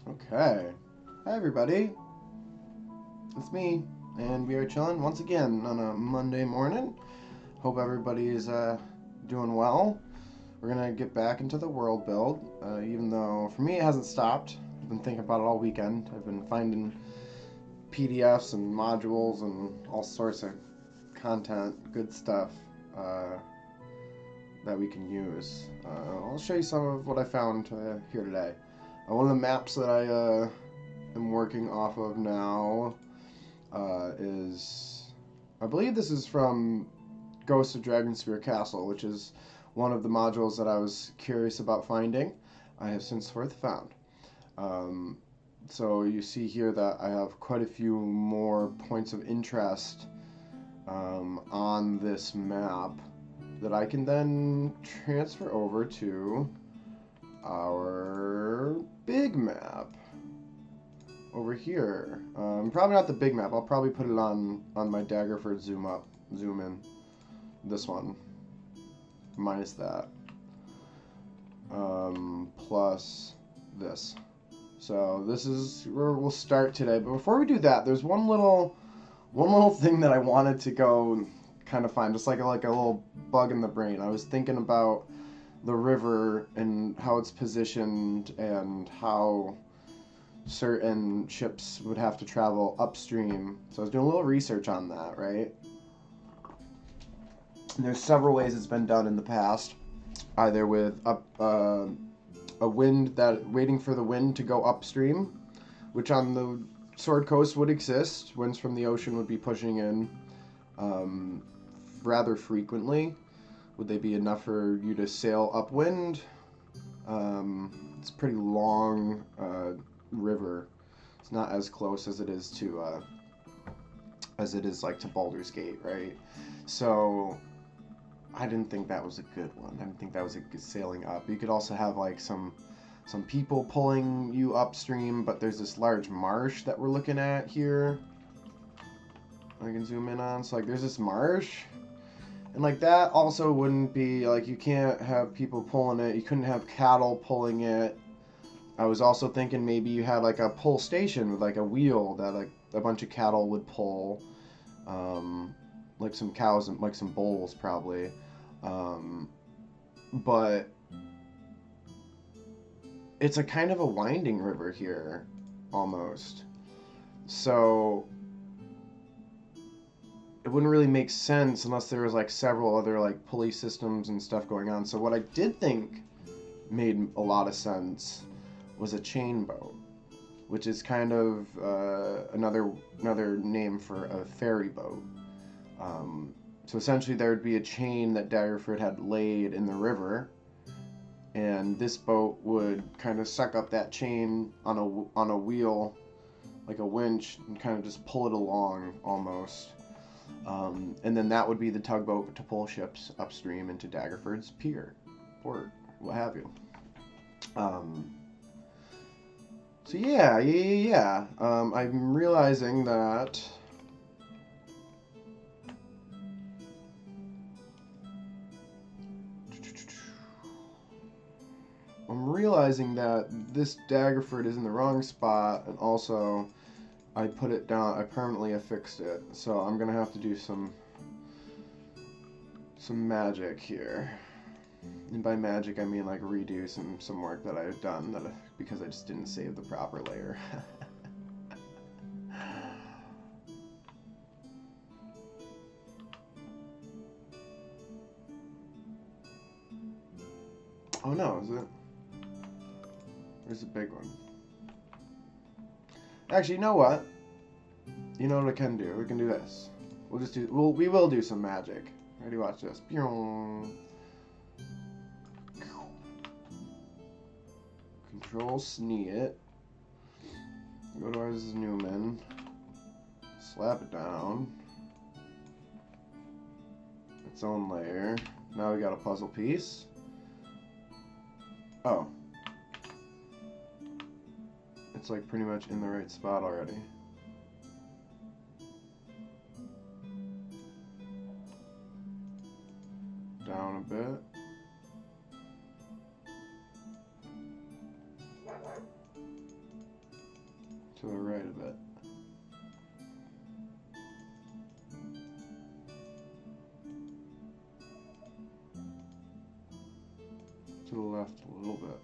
Okay. Hi, everybody. It's me, and we are chilling once again on a Monday morning. Hope everybody is doing well. We're gonna get back into the world build, even though for me it hasn't stopped. I've been thinking about it all weekend. I've been finding PDFs and modules and all sorts of content, good stuff that we can use. I'll show you some of what I found here today. One of the maps that I am working off of now is, I believe this is from Ghost of Dragonspear Castle, which is one of the modules that I was curious about finding. I have since found. So you see here that I have quite a few more points of interest on this map that I can then transfer over to our big map over here. Probably not the big map. I'll probably put it on my Daggerford zoom in. This one, minus that, plus this. So this is where we'll start today. But before we do that, there's one little thing that I wanted to go kind of find, just like a little bug in the brain. I was thinking about the river and how it's positioned and how certain ships would have to travel upstream. So I was doing a little research on that, right? And there's several ways it's been done in the past, either with a wind waiting for the wind to go upstream, which on the Sword Coast would exist. Winds from the ocean would be pushing in rather frequently. Would they be enough for you to sail upwind? It's a pretty long river. It's not as close as it is to to Baldur's Gate, right? So I didn't think that was a good one. I didn't think that was a good sailing up. You could also have like some people pulling you upstream, but there's this large marsh that we're looking at here. I can zoom in on. So like there's this marsh. And like that also wouldn't be, like, you can't have people pulling it. You couldn't have cattle pulling it. I was also thinking maybe you had like a pull station with like a wheel that like a bunch of cattle would pull. Like some cows and like some bulls probably. But it's a kind of a winding river here, almost. So it wouldn't really make sense unless there was like several other like pulley systems and stuff going on. So what I did think made a lot of sense was a chain boat, which is kind of another name for a ferry boat. So essentially there would be a chain that Daggerford had laid in the river, and this boat would kind of suck up that chain on a wheel, like a winch, and kind of just pull it along almost. And then that would be the tugboat to pull ships upstream into Daggerford's pier, port, what have you. So yeah. I'm realizing that this Daggerford is in the wrong spot, and also I put it down. I permanently affixed it, so I'm gonna have to do some magic here. And by magic, I mean like redo some work that I've done because I just didn't save the proper layer. Oh no, is it? Where's the big one? Actually, you know what? You know what I can do? We can do this. We will do some magic. Ready? Watch this. Control SNE it. Go to our Newman. Slap it down. Its own layer. Now we got a puzzle piece. Oh. It's like pretty much in the right spot already. Down a bit. To the right a bit. To the left a little bit.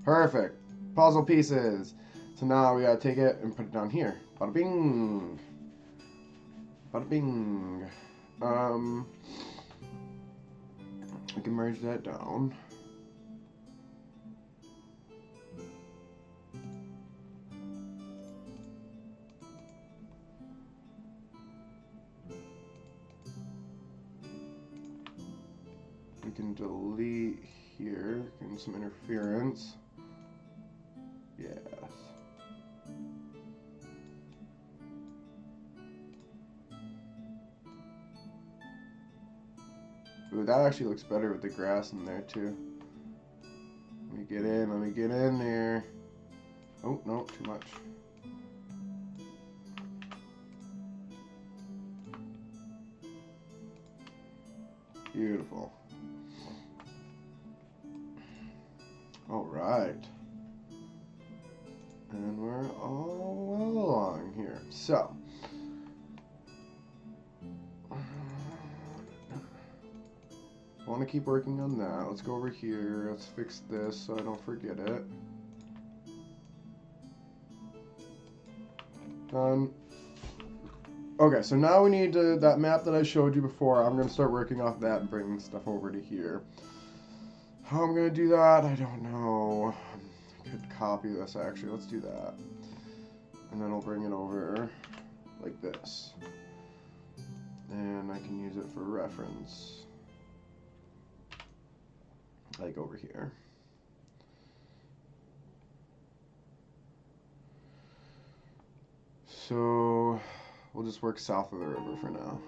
Perfect. Puzzle pieces. So now we gotta take it and put it down here. Bada bing. Bada bing. We can merge that down. We can delete here, getting some interference. Yes. Ooh, that actually looks better with the grass in there too. Let me get in there. Oh, no, too much. Beautiful. All right. And we're all well along here. So, I want to keep working on that. Let's go over here. Let's fix this so I don't forget it. Done. Okay, so now we need that map that I showed you before. I'm going to start working off that and bringing stuff over to here. How I'm going to do that, I don't know. I could copy this, actually. Let's do that. And then I'll bring it over like this. And I can use it for reference. Like over here. So we'll just work south of the river for now.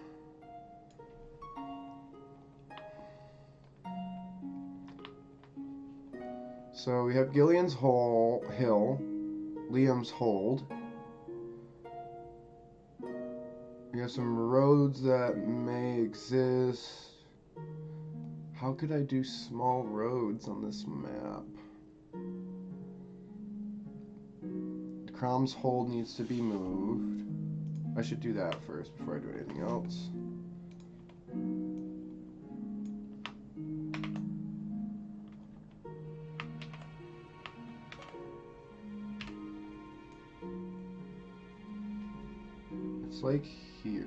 So we have Gillian's Hill, Liam's Hold. We have some roads that may exist. How could I do small roads on this map? Crom's Hold needs to be moved. I should do that first before I do anything else. It's like here.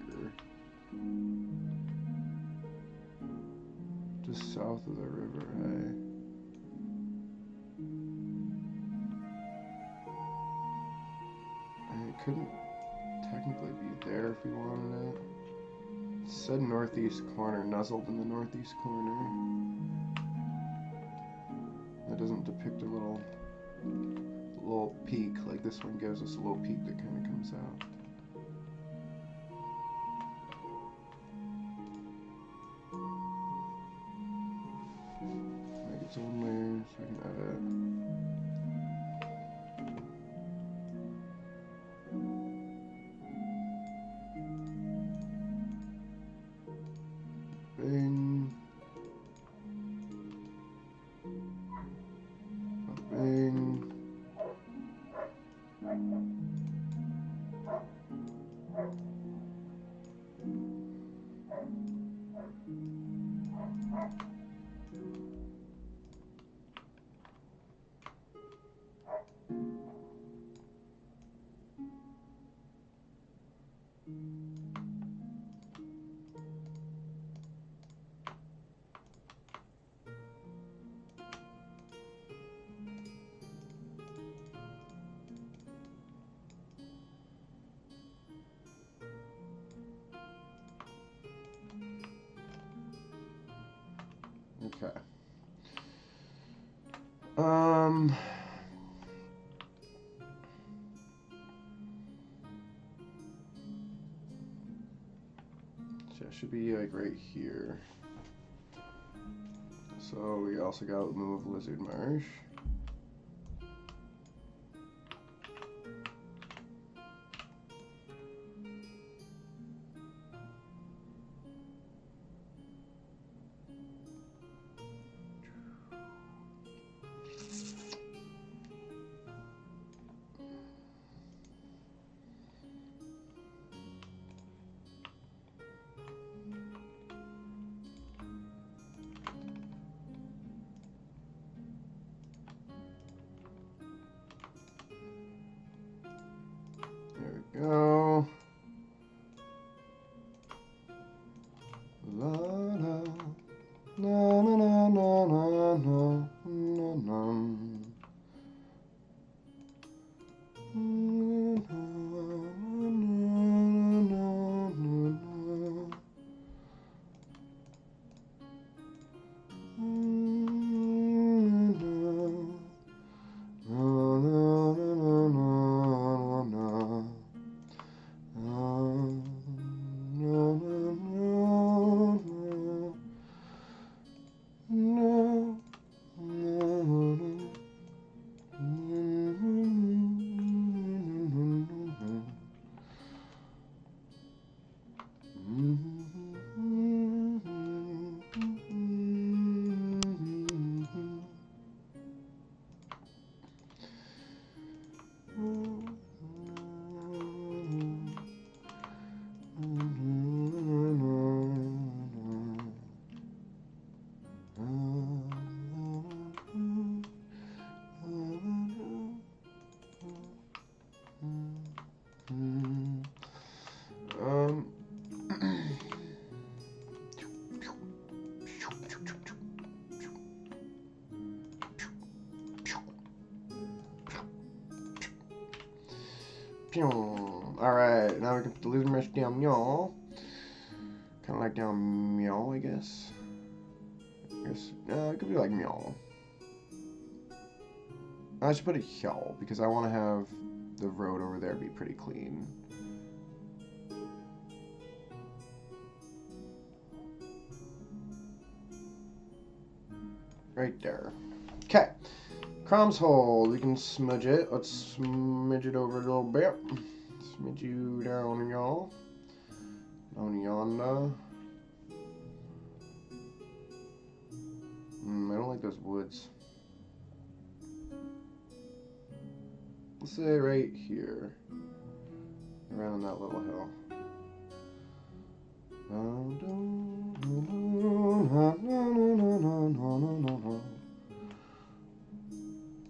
Just south of the river, hey? I couldn't technically be there if we wanted it. It said northeast corner, nuzzled in the northeast corner. That doesn't depict a little peak, like this one gives us a little peak that kind of comes out. Make its own layer so we can edit. Bing. Bing. Okay. So it should be like right here. So we also got to move Lizard Marsh. Go. La la la la la la la la la. Alright, now we can put the Lizard Marsh down meow. Kind of like down meow, I guess. It could be like meow. I should put it here because I want to have the road over there be pretty clean. Right there. Okay. Crom's Hold. We can smudge it. Let's smidge it over a little bit. Smidge you down, y'all. Down yonder. I don't like those woods. Let's say right here. Around that little hill.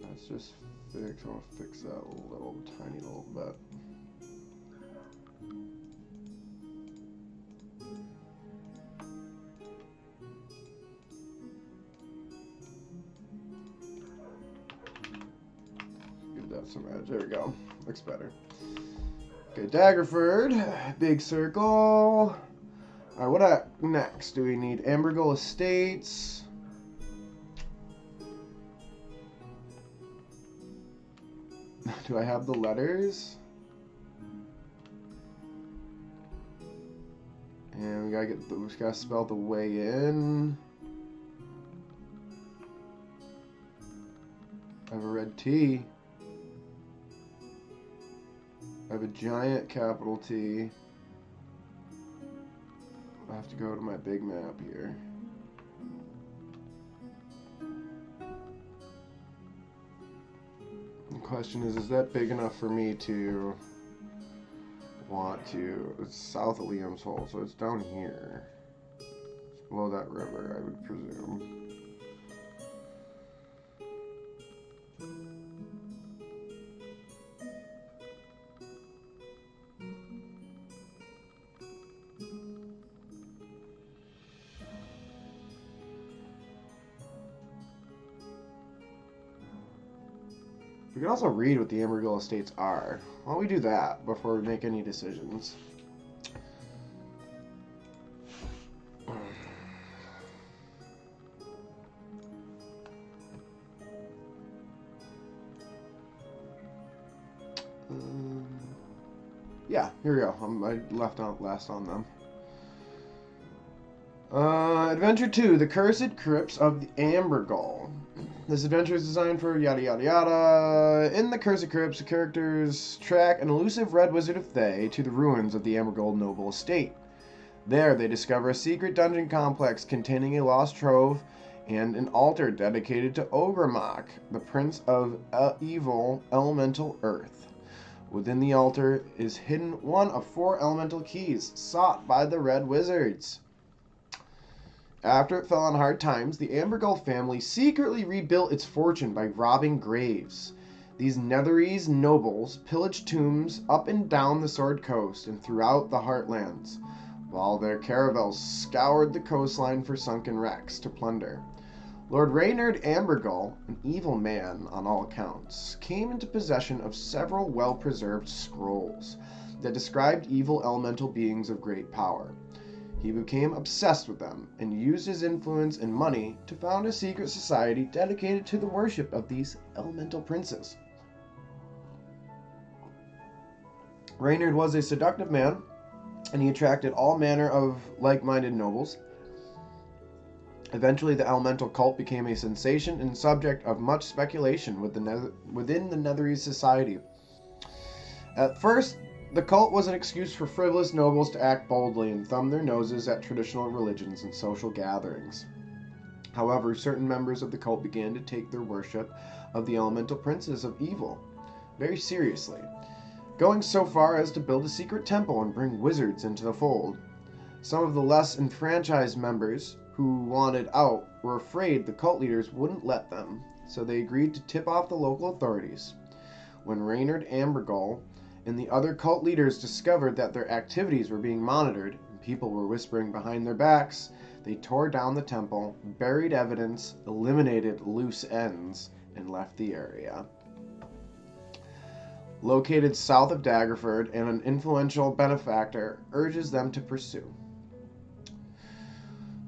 Let's just fix. I want to fix that little tiny little bit. Give that some edge. There we go. Looks better. Okay, Daggerford, big circle. Alright, what next? Do we need Ambergull Estates? Do I have the letters? And we gotta spell the way in. I have a red T. I have a giant capital T. I have to go to my big map here. The question is that big enough for me to want to? It's south of Liam's Hole, so it's down here. It's below that river, I would presume. We can also read what the Ambergull Estates are. Why don't we do that before we make any decisions? Yeah, here we go. I left out last on them. Adventure 2, The Cursed Crypts of the Ambergull. This adventure is designed for yada yada yada. In the Cursed Crypts, the characters track an elusive red wizard of Thay to the ruins of the Ambergull noble estate. There, they discover a secret dungeon complex containing a lost trove and an altar dedicated to Ogremok, the prince of evil elemental earth. Within the altar is hidden one of 4 elemental keys sought by the red wizards. After it fell on hard times, the Ambergull family secretly rebuilt its fortune by robbing graves. These Netherese nobles pillaged tombs up and down the Sword Coast and throughout the Heartlands, while their caravels scoured the coastline for sunken wrecks to plunder. Lord Reynard Ambergull, an evil man on all accounts, came into possession of several well-preserved scrolls that described evil elemental beings of great power. He became obsessed with them and used his influence and money to found a secret society dedicated to the worship of these elemental princes. Reynard was a seductive man, and he attracted all manner of like-minded nobles. Eventually, the elemental cult became a sensation and subject of much speculation within the Netherese society. At first, the cult was an excuse for frivolous nobles to act boldly and thumb their noses at traditional religions and social gatherings. However, certain members of the cult began to take their worship of the elemental princes of evil very seriously, going so far as to build a secret temple and bring wizards into the fold. Some of the less enfranchised members who wanted out were afraid the cult leaders wouldn't let them, so they agreed to tip off the local authorities. When Reynard Ambergull and the other cult leaders discovered that their activities were being monitored and people were whispering behind their backs, they tore down the temple, buried evidence, eliminated loose ends, and left the area. Located south of Daggerford, and an influential benefactor urges them to pursue.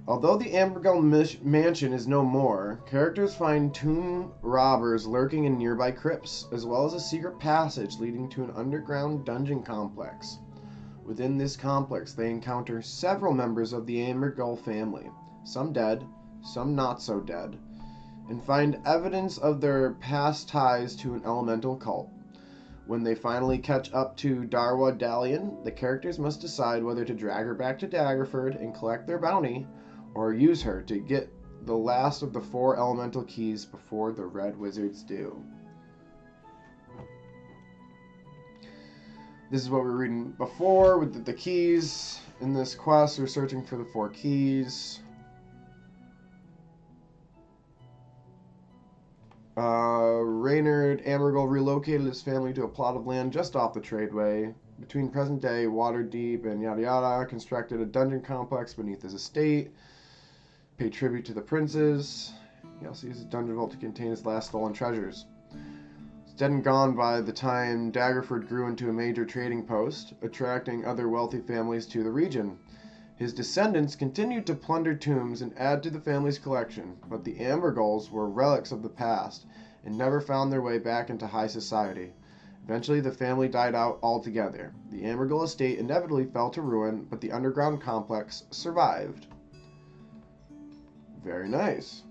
Although the Ambergull mansion is no more, characters find tomb robbers lurking in nearby crypts, as well as a secret passage leading to an underground dungeon complex. Within this complex, they encounter several members of the Ambergull family, some dead, some not so dead, and find evidence of their past ties to an elemental cult. When they finally catch up to Darwa Dalian, the characters must decide whether to drag her back to Daggerford and collect their bounty, or use her to get the last of the 4 elemental keys before the Red Wizards do. This is what we were reading before with the keys. In this quest, we're searching for the 4 keys. Reynard Ambergull relocated his family to a plot of land just off the tradeway between present-day Waterdeep and yada yada, constructed a dungeon complex beneath his estate, paid tribute to the princes. He also used a dungeon vault to contain his last stolen treasures. Dead and gone by the time Daggerford grew into a major trading post, attracting other wealthy families to the region. His descendants continued to plunder tombs and add to the family's collection, but the Ambergulls were relics of the past and never found their way back into high society. Eventually, the family died out altogether. The Ambergull estate inevitably fell to ruin, but the underground complex survived. Very nice.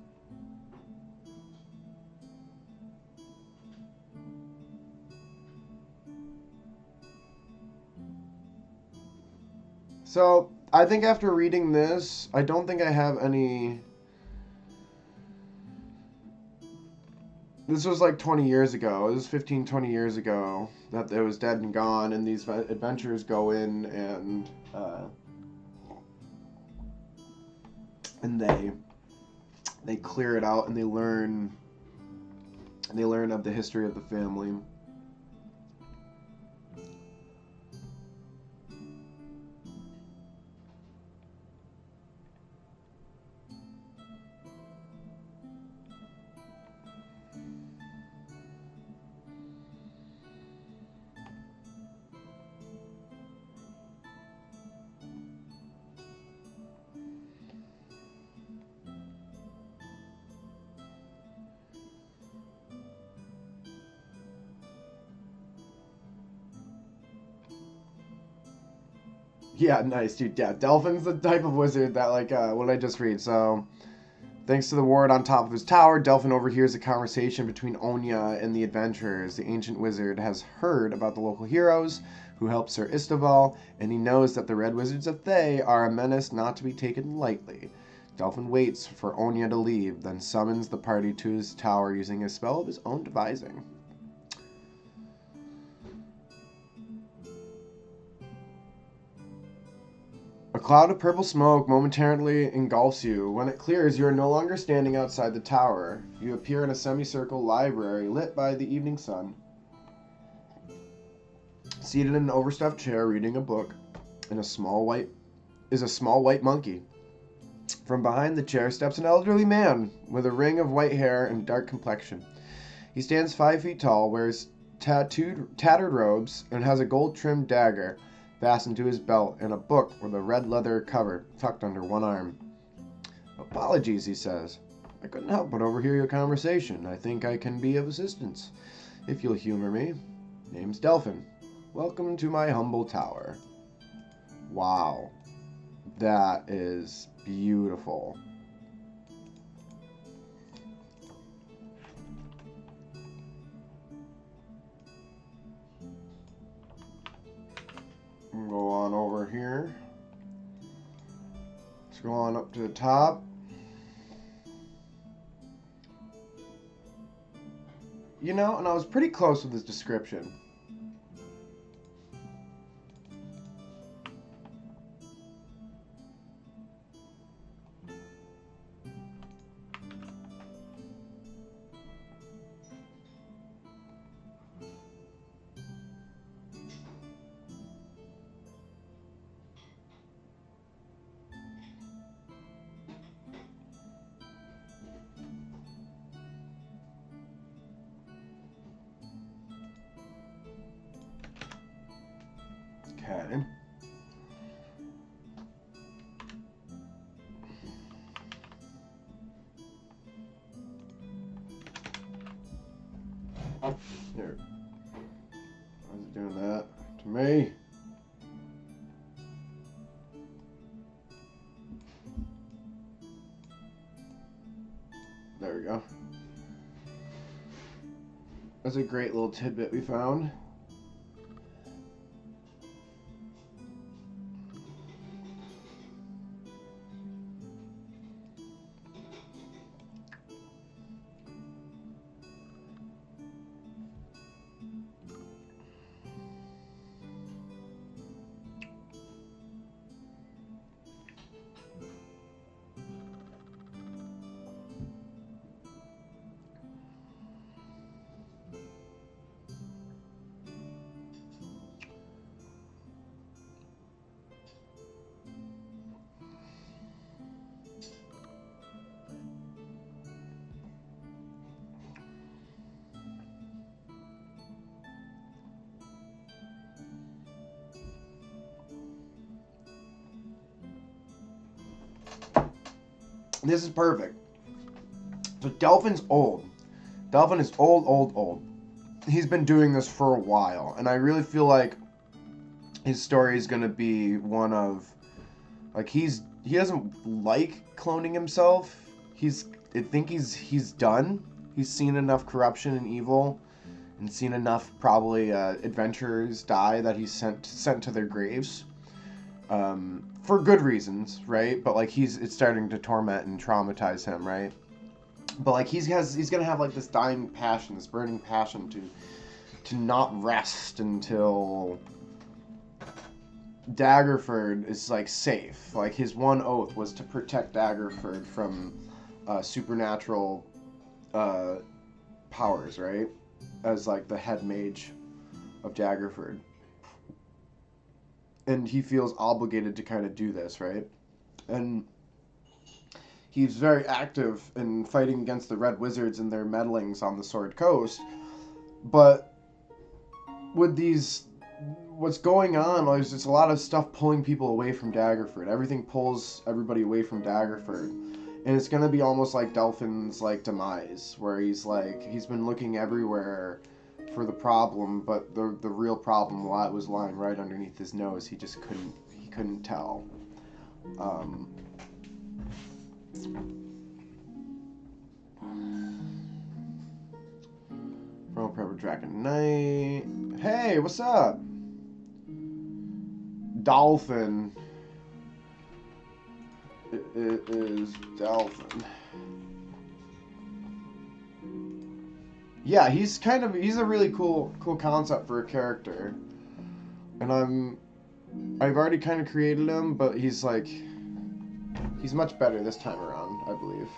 So, I think after reading this, I don't think I have any. This was like 20 years ago. It was 15, 20 years ago that it was dead and gone, and these adventurers go in and they clear it out and they learn of the history of the family. Yeah, nice, dude. Yeah, Delphin's the type of wizard that, like, what did I just read? So, thanks to the ward on top of his tower, Delphin overhears a conversation between Onya and the adventurers. The ancient wizard has heard about the local heroes who helped Sir Istoval, and he knows that the Red Wizards of Thay are a menace not to be taken lightly. Delphin waits for Onya to leave, then summons the party to his tower using a spell of his own devising. A cloud of purple smoke momentarily engulfs you. When it clears, you are no longer standing outside the tower. You appear in a semicircle library lit by the evening sun. Seated in an overstuffed chair reading a book is a small white monkey. From behind the chair steps an elderly man with a ring of white hair and dark complexion. He stands 5 feet tall, wears tattered robes, and has a gold-trimmed dagger fastened to his belt and a book with a red leather cover tucked under one arm. "Apologies," he says. "I couldn't help but overhear your conversation. I think I can be of assistance, if you'll humor me. Name's Delphin. Welcome to my humble tower." Wow. That is beautiful. Go on over here. Let's go on up to the top. You know, and I was pretty close with his description. Okay. There. Why is it doing that to me? There we go. That's a great little tidbit we found. This is perfect. So Delphin's old. Delphin is old. He's been doing this for a while, and I really feel like his story is gonna be one of, like, he doesn't like cloning himself. I think he's done. He's seen enough corruption and evil, and seen enough probably adventurers die that he's sent to their graves, for good reasons, right? But like it's starting to torment and traumatize him, right? But like he's gonna have like this dying passion, this burning passion to not rest until Daggerford is like safe. Like his one oath was to protect Daggerford from supernatural powers, right? As like the head mage of Daggerford. And he feels obligated to kind of do this, right? And he's very active in fighting against the Red Wizards and their meddlings on the Sword Coast. But with what's going on, there's just a lot of stuff pulling people away from Daggerford. Everything pulls everybody away from Daggerford. And it's going to be almost like Delphin's like demise, where he's been looking everywhere for the problem, but the real problem was lying right underneath his nose. He just couldn't tell. From Prepper Dragon Knight. Hey, what's up? Dolphin. It is Dolphin. Yeah, he's a really cool concept for a character. And I've already kind of created him, but he's much better this time around, I believe.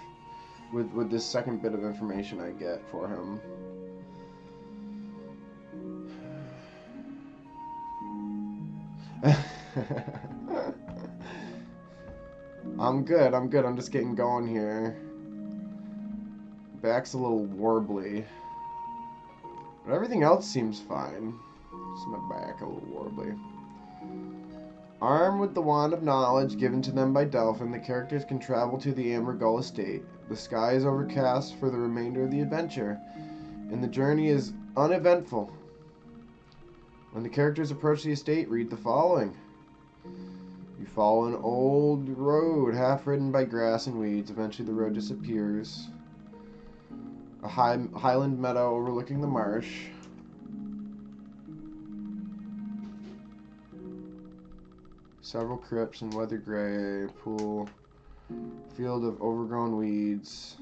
With this second bit of information I get for him. I'm good. I'm just getting going here. Back's a little warbly. But everything else seems fine. Just my back a little warbly. Armed with the Wand of Knowledge given to them by Delphin, the characters can travel to the Ambergull estate. The sky is overcast for the remainder of the adventure, and the journey is uneventful. When the characters approach the estate, read the following. You follow an old road, half ridden by grass and weeds. Eventually the road disappears. A highland meadow overlooking the marsh. Several crypts and weather gray. Pool. Field of overgrown weeds.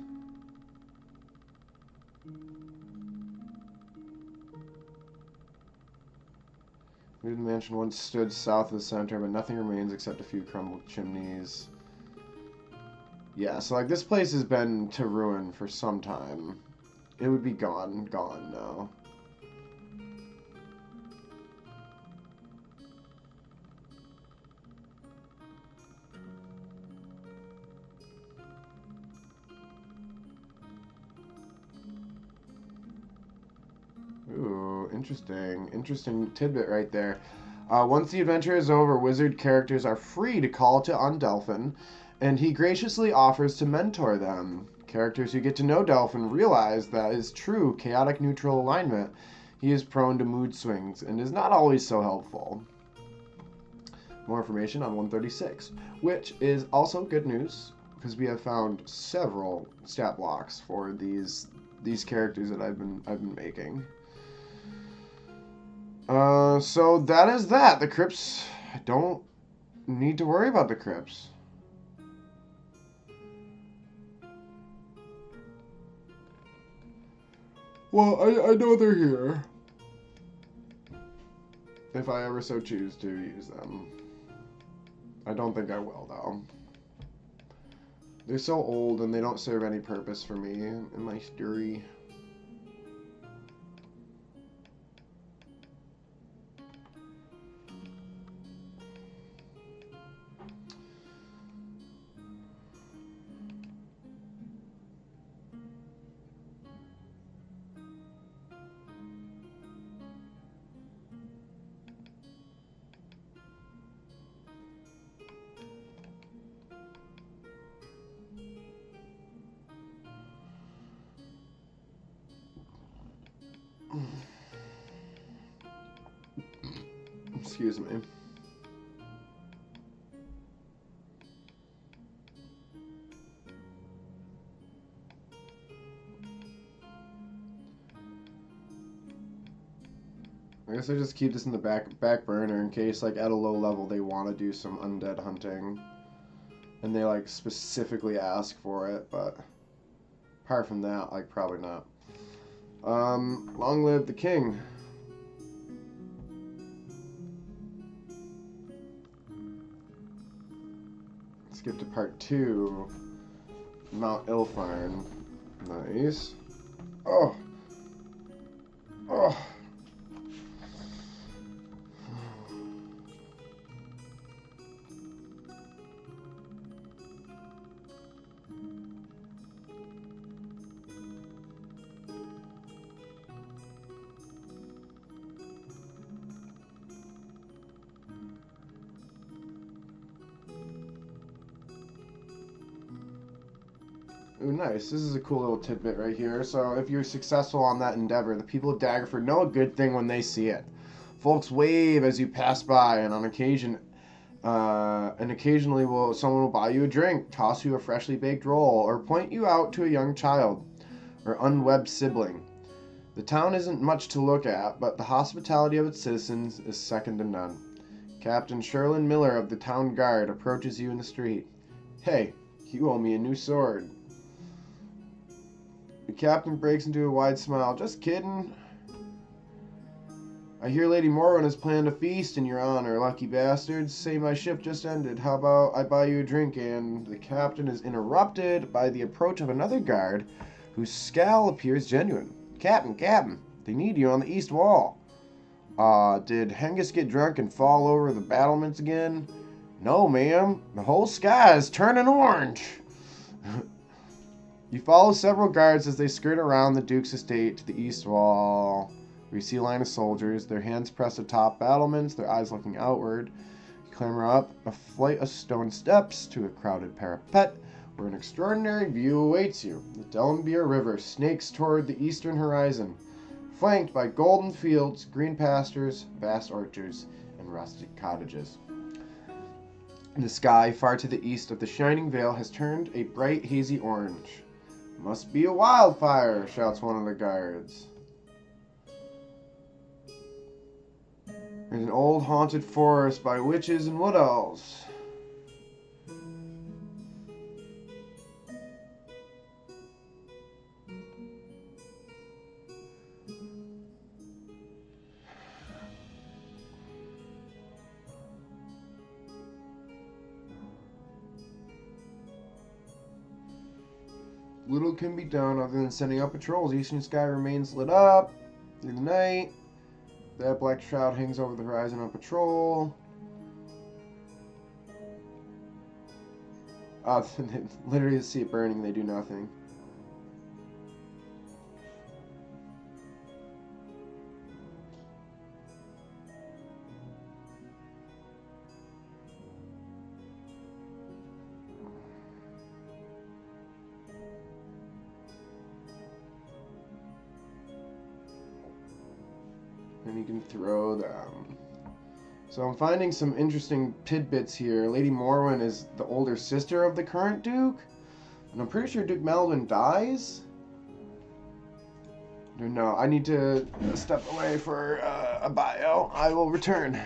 The mansion once stood south of the center, but nothing remains except a few crumbled chimneys. Yeah, so like this place has been to ruin for some time. It would be gone now. Ooh, interesting tidbit right there. Once the adventure is over, wizard characters are free to call on Delphin, and he graciously offers to mentor them. Characters who get to know Delphin realize that his true chaotic neutral alignment, he is prone to mood swings and is not always so helpful. More information on 136, which is also good news because we have found several stat blocks for these characters that I've been making. So that is that. The crypts, I don't need to worry about the crypts. Well, I know they're here. If I ever so choose to use them. I don't think I will, though. They're so old and they don't serve any purpose for me in my story. Excuse me. I guess I just keep this in the back burner in case, like, at a low level they want to do some undead hunting. And they, like, specifically ask for it, but apart from that, like, probably not. Long live the king. Skip to part 2. Mount Ilfarn. Nice. Oh! Oh! Ooh, nice. This is a cool little tidbit right here. So if you're successful on that endeavor, the people of Daggerford know a good thing when they see it. Folks wave as you pass by, and on occasion, and occasionally someone will buy you a drink, toss you a freshly baked roll, or point you out to a young child or unwebbed sibling. The town isn't much to look at, but the hospitality of its citizens is second to none. Captain Sherlin Miller of the town guard approaches you in the street. Hey, you owe me a new sword. The captain breaks into a wide smile. Just kidding. I hear Lady Morwen has planned a feast in your honor, lucky bastards. Say my shift just ended. How about I buy you a drink? And the captain is interrupted by the approach of another guard, whose scowl appears genuine. Captain, they need you on the east wall. Did Hengist get drunk and fall over the battlements again? No, ma'am. The whole sky is turning orange. You follow several guards as they skirt around the Duke's estate to the east wall, where you see a line of soldiers, their hands pressed atop battlements, their eyes looking outward. You clamber up a flight of stone steps to a crowded parapet, where an extraordinary view awaits you. The Dellenbeer River snakes toward the eastern horizon, flanked by golden fields, green pastures, vast orchards, and rustic cottages. The sky far to the east of the shining vale has turned a bright, hazy orange. Must be a wildfire, shouts one of the guards. There's an old haunted forest by witches and wood elves. Little can be done other than sending out patrols. The eastern sky remains lit up through the night. That black shroud hangs over the horizon on patrol. They literally see it burning and they do nothing. And you can throw them. So I'm finding some interesting tidbits here. Lady Morwen is the older sister of the current Duke. And I'm pretty sure Duke Melvin dies. No, I need to step away for a bio. I will return.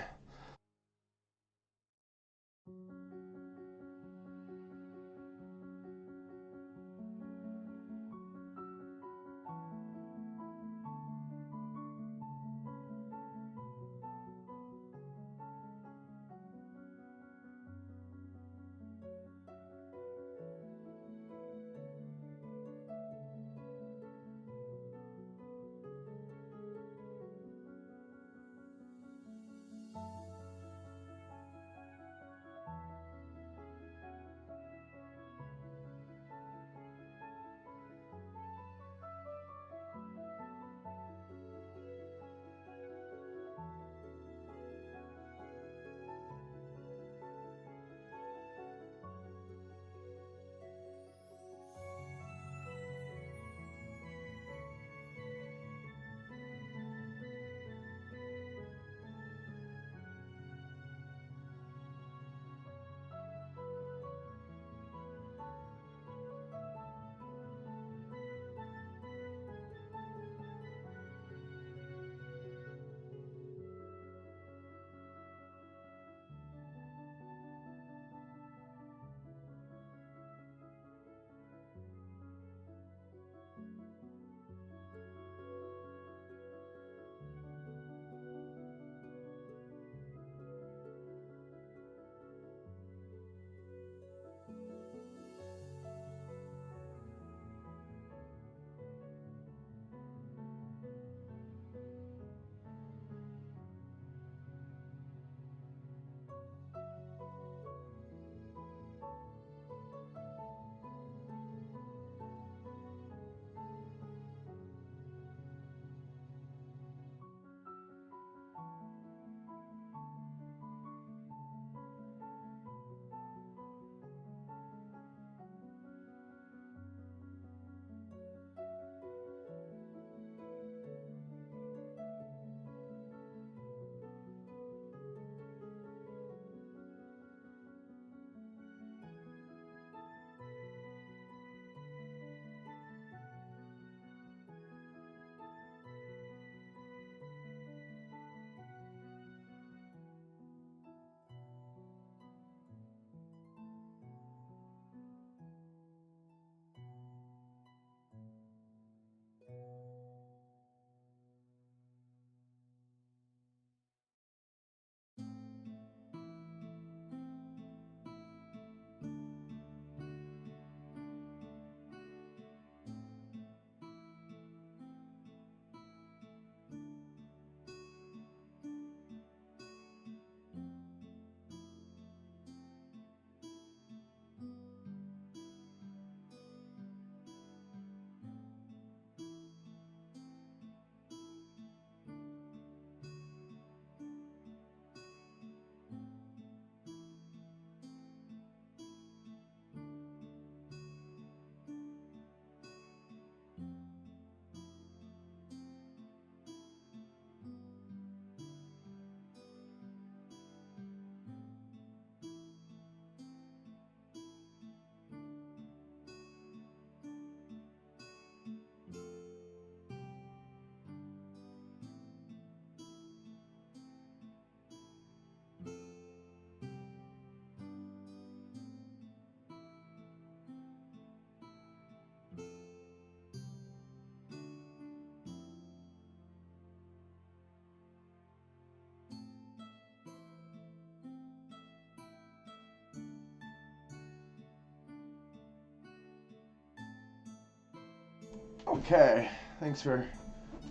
Okay, thanks for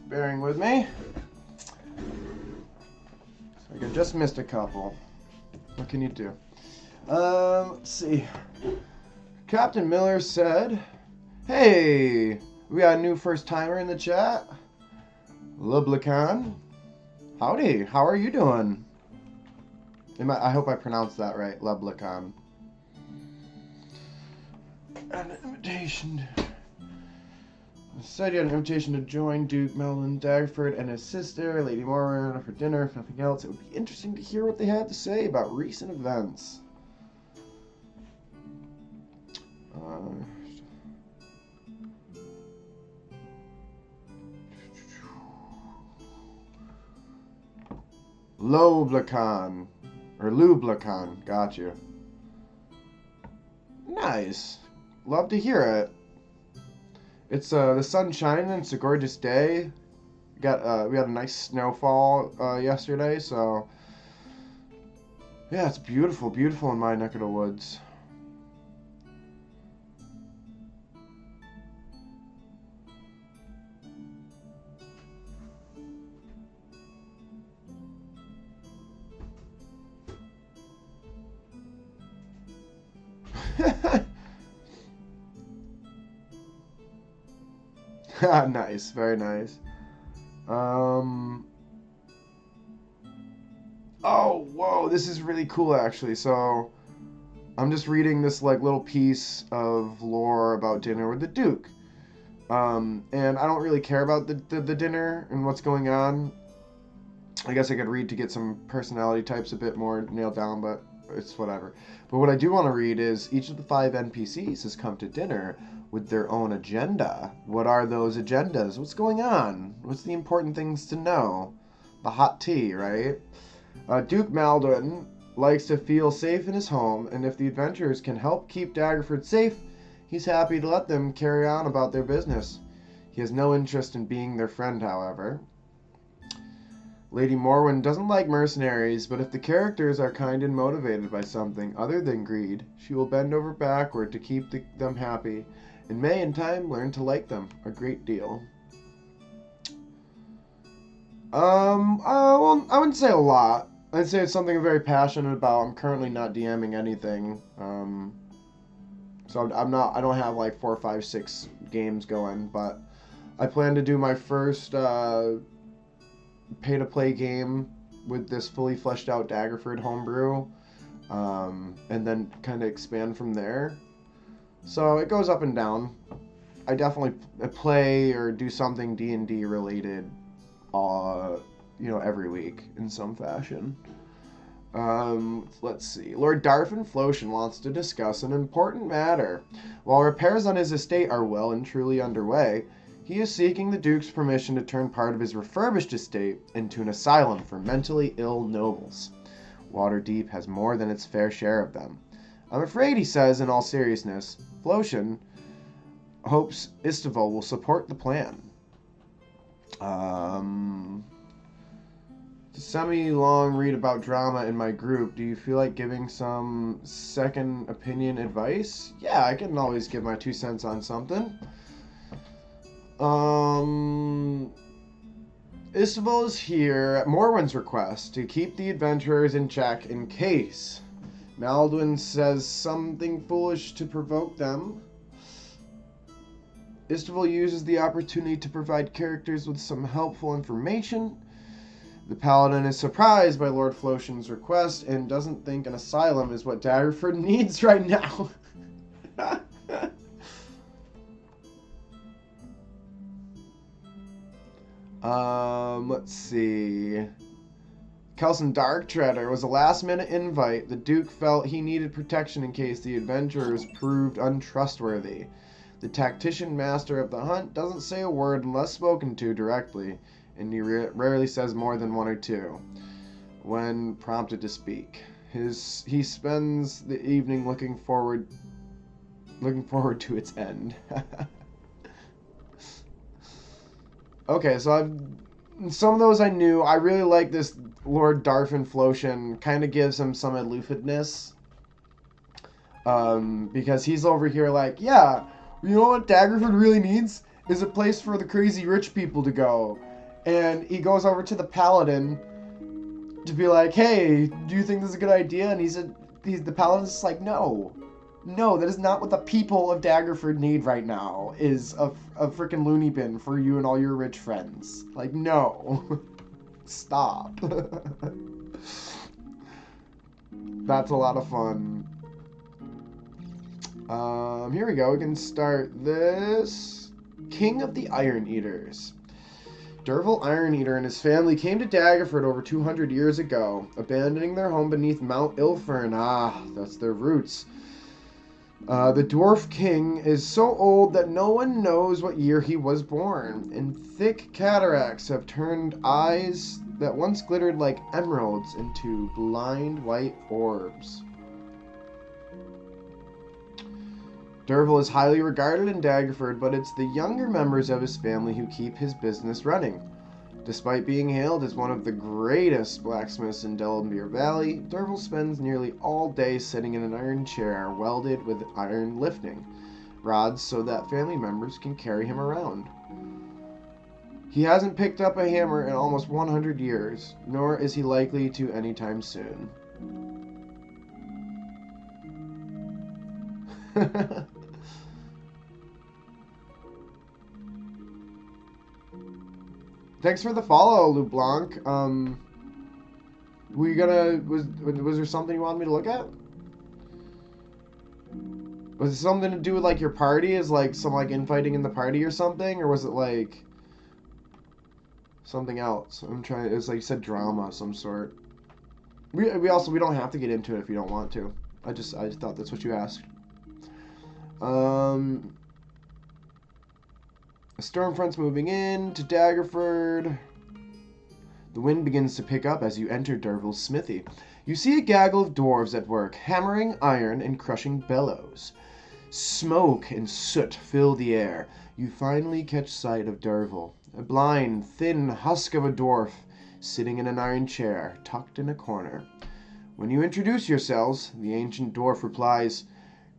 bearing with me. I just missed a couple. What can you do? Let's see. Captain Miller said, "Hey, we got a new first-timer in the chat. Lublacan. Howdy, how are you doing?" I hope I pronounced that right, Lublacan. An invitation. Said you had an invitation to join Duke Melvin Daggerford and his sister, Lady Morwen, for dinner. If nothing else, it would be interesting to hear what they had to say about recent events. Loblacan. Or Lublacan. Got you. Nice. Love to hear it. It's the sun's shining and it's a gorgeous day. We had a nice snowfall yesterday, so yeah, it's beautiful, beautiful in my neck of the woods. Nice, very nice. Oh, whoa, this is really cool actually. So, I'm just reading this like little piece of lore about dinner with the Duke. And I don't really care about the dinner and what's going on. I guess I could read to get some personality types a bit more nailed down, but it's whatever. But what I do want to read is each of the 5 NPCs has come to dinner with their own agenda. What are those agendas? What's going on? What's the important things to know? The hot tea, right? Duke Maldwin likes to feel safe in his home, and if the adventurers can help keep Daggerford safe, he's happy to let them carry on about their business. He has no interest in being their friend, however. Lady Morwen doesn't like mercenaries, but if the characters are kind and motivated by something other than greed, she will bend over backward to keep them happy, and may in time learn to like them a great deal. Well, I wouldn't say a lot. I'd say it's something I'm very passionate about. I'm currently not DMing anything. So I don't have like 4, 5, 6 games going, but I plan to do my first pay-to-play game with this fully fleshed out Daggerford homebrew, and then kind of expand from there. So it goes up and down. I definitely play or do something D&D related, every week in some fashion. Let's see. Lord Darfin Flotian wants to discuss an important matter. While repairs on his estate are well and truly underway, he is seeking the Duke's permission to turn part of his refurbished estate into an asylum for mentally ill nobles. Waterdeep has more than its fair share of them. I'm afraid, he says in all seriousness, Flotian hopes Istival will support the plan. Semi-long read about drama in my group. Do you feel like giving some second opinion advice? Yeah, I can always give my 2 cents on something. Istival is here at Morwen's request to keep the adventurers in check in case Maldwin says something foolish to provoke them. Istival uses the opportunity to provide characters with some helpful information. The Paladin is surprised by Lord Flotian's request and doesn't think an asylum is what Daggerford needs right now. Let's see. Kelson Darktreader was a last-minute invite. The Duke felt he needed protection in case the adventurers proved untrustworthy. The tactician master of the hunt doesn't say a word unless spoken to directly, and he rarely says more than 1 or 2 when prompted to speak. He spends the evening looking forward to its end. Okay, so some of those I knew. I really like this Lord Darfin Flotian. Kind of gives him some aloofness. Because he's over here like, yeah, you know what Daggerford really needs? is a place for the crazy rich people to go. And he goes over to the paladin to be like, hey, do you think this is a good idea? And the paladin's just like, no, that is not what the people of Daggerford need right now, is a freaking loony bin for you and all your rich friends. Like, no. Stop. That's a lot of fun. Here we go. We can start this. King of the Iron Eaters. Derval Iron-Eater and his family came to Daggerford over 200 years ago, abandoning their home beneath Mount Ilfern. Ah, that's their roots. The Dwarf King is so old that no one knows what year he was born, and thick cataracts have turned eyes that once glittered like emeralds into blind white orbs. Derval is highly regarded in Daggerford, but it's the younger members of his family who keep his business running. Despite being hailed as one of the greatest blacksmiths in Delambere Valley, Derval spends nearly all day sitting in an iron chair welded with iron lifting rods so that family members can carry him around. He hasn't picked up a hammer in almost 100 years, nor is he likely to anytime soon. Thanks for the follow, Lou Blanc. Were you gonna... Was there something you wanted me to look at? Was it something to do with, like, your party? Is, like, some, like, infighting in the party or something? Or was it, like... something else? I'm trying... It was, like you said, drama of some sort. We don't have to get into it if you don't want to. I just thought that's what you asked. A storm front's moving in to Daggerford. The wind begins to pick up as you enter Derval's smithy. You see a gaggle of dwarves at work, hammering iron and crushing bellows. Smoke and soot fill the air. You finally catch sight of Derval, a blind, thin husk of a dwarf, sitting in an iron chair, tucked in a corner. When you introduce yourselves, the ancient dwarf replies,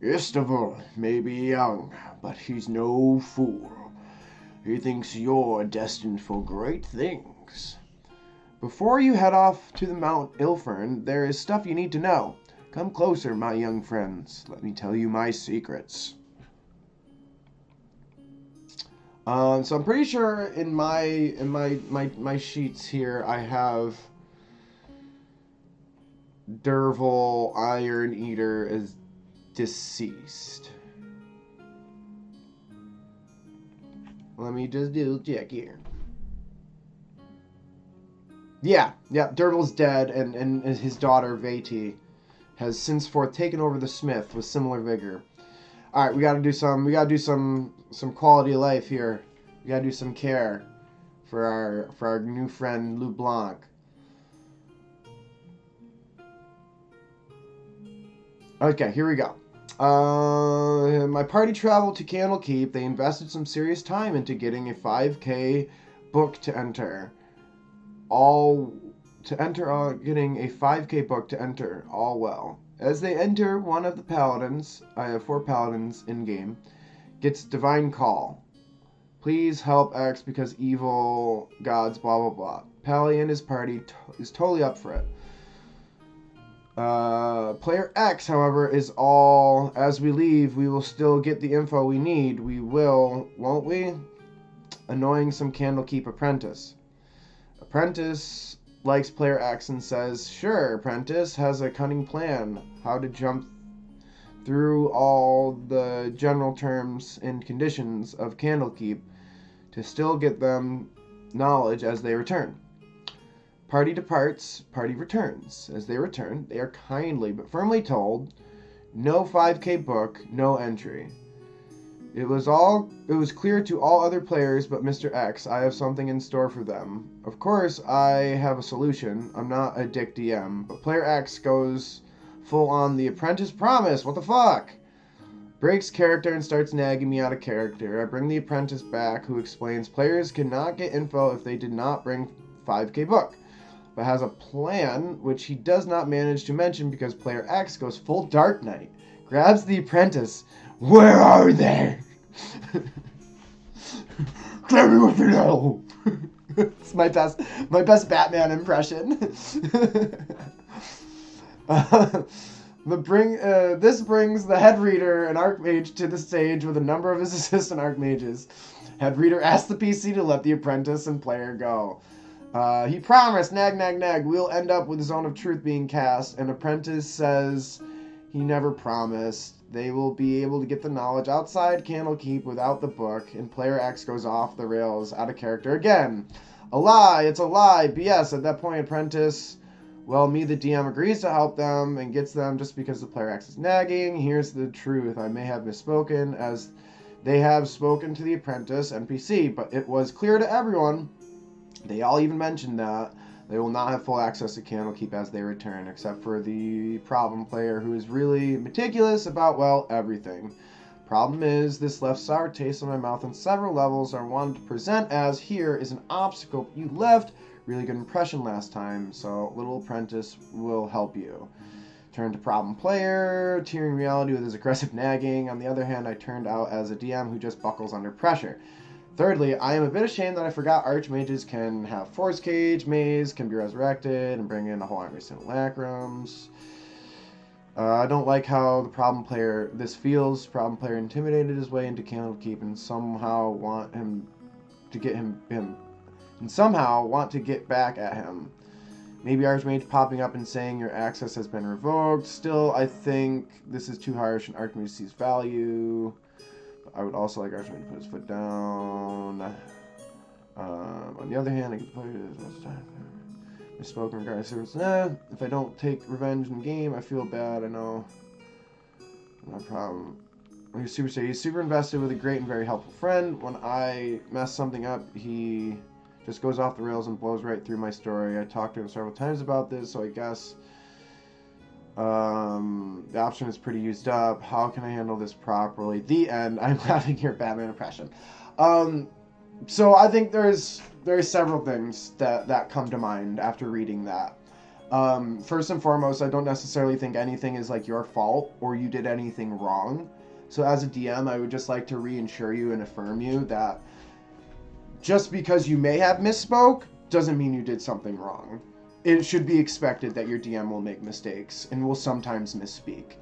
Istval may be young, but he's no fool. He thinks you're destined for great things. Before you head off to the Mount Ilfern, there is stuff you need to know. Come closer, my young friends. Let me tell you my secrets. So I'm pretty sure in my sheets here I have Derval Iron-Eater as deceased. Let me just do a check here. Yeah, Derval's dead, and his daughter, Vati, has since forth taken over the smith with similar vigor. Alright, we gotta do some quality of life here. We gotta do some care for our new friend, Lou Blanc. Okay, here we go. My party traveled to Candlekeep. They invested some serious time into getting a 5K book to enter. Getting a 5K book to enter. All well. As they enter, one of the paladins, I have 4 paladins in-game, gets divine call. Please help X because evil gods, blah, blah, blah. Pally and his party is totally up for it. Player X, however, is all, as we leave, we will still get the info we need. We will, won't we? Annoying some Candlekeep apprentice. Apprentice likes player X and says, sure, apprentice has a cunning plan. How to jump through all the general terms and conditions of Candlekeep to still get them knowledge as they return. Party departs, party returns. As they return, they are kindly but firmly told, no 5K book, no entry. It was clear to all other players but Mr. X, I have something in store for them. Of course, I have a solution. I'm not a dick DM, but player X goes full on the apprentice promise. What the fuck? Breaks character and starts nagging me out of character. I bring the apprentice back, who explains players cannot get info if they did not bring 5K book, but has a plan which he does not manage to mention because player X goes full Dark Knight, grabs the apprentice. Where are they? Tell me what you know. It's my best Batman impression. This brings the head reader and Archmage to the stage with a number of his assistant Archmages. Head reader asks the PC to let the apprentice and player go. He promised, nag, nag, nag, we'll end up with Zone of Truth being cast, and apprentice says he never promised. They will be able to get the knowledge outside Candlekeep without the book, and player X goes off the rails, out of character again. A lie, it's a lie, BS. At that point, apprentice, well, me, the DM, agrees to help them and gets them just because the player X is nagging. Here's the truth. I may have misspoken, as they have spoken to the apprentice NPC, but it was clear to everyone. They all even mentioned that they will not have full access to Candlekeep as they return, except for the problem player who is really meticulous about, well, everything. Problem is, this left sour taste in my mouth on several levels. I wanted to present as here is an obstacle, but you left really good impression last time, so little apprentice will help you. Turn to problem player, tearing reality with his aggressive nagging. On the other hand, I turned out as a DM who just buckles under pressure. Thirdly, I am a bit ashamed that I forgot Archmages can have Force Cage, Maze, can be resurrected, and bring in a whole army of simulacrums. I don't like how the problem player this feels. Problem player intimidated his way into Candlekeep and somehow want to get back at him. Maybe Archmage popping up and saying your access has been revoked. Still, I think this is too harsh and Archmage sees value. I would also like Archmage to put his foot down. On the other hand, I can play this most of the time. Misspoken regarding service. If I don't take revenge in the game, I feel bad. I know. No problem. He's super invested with a great and very helpful friend. When I mess something up, he just goes off the rails and blows right through my story. I talked to him several times about this, so I guess the option is pretty used up. How can I handle this properly? The end. I'm having your Batman impression. So I think there's several things that come to mind after reading that. First and foremost, I don't necessarily think anything is like your fault or you did anything wrong. So as a DM, I would just like to reinsure you and affirm you that just because you may have misspoke doesn't mean you did something wrong. It should be expected that your DM will make mistakes and will sometimes misspeak.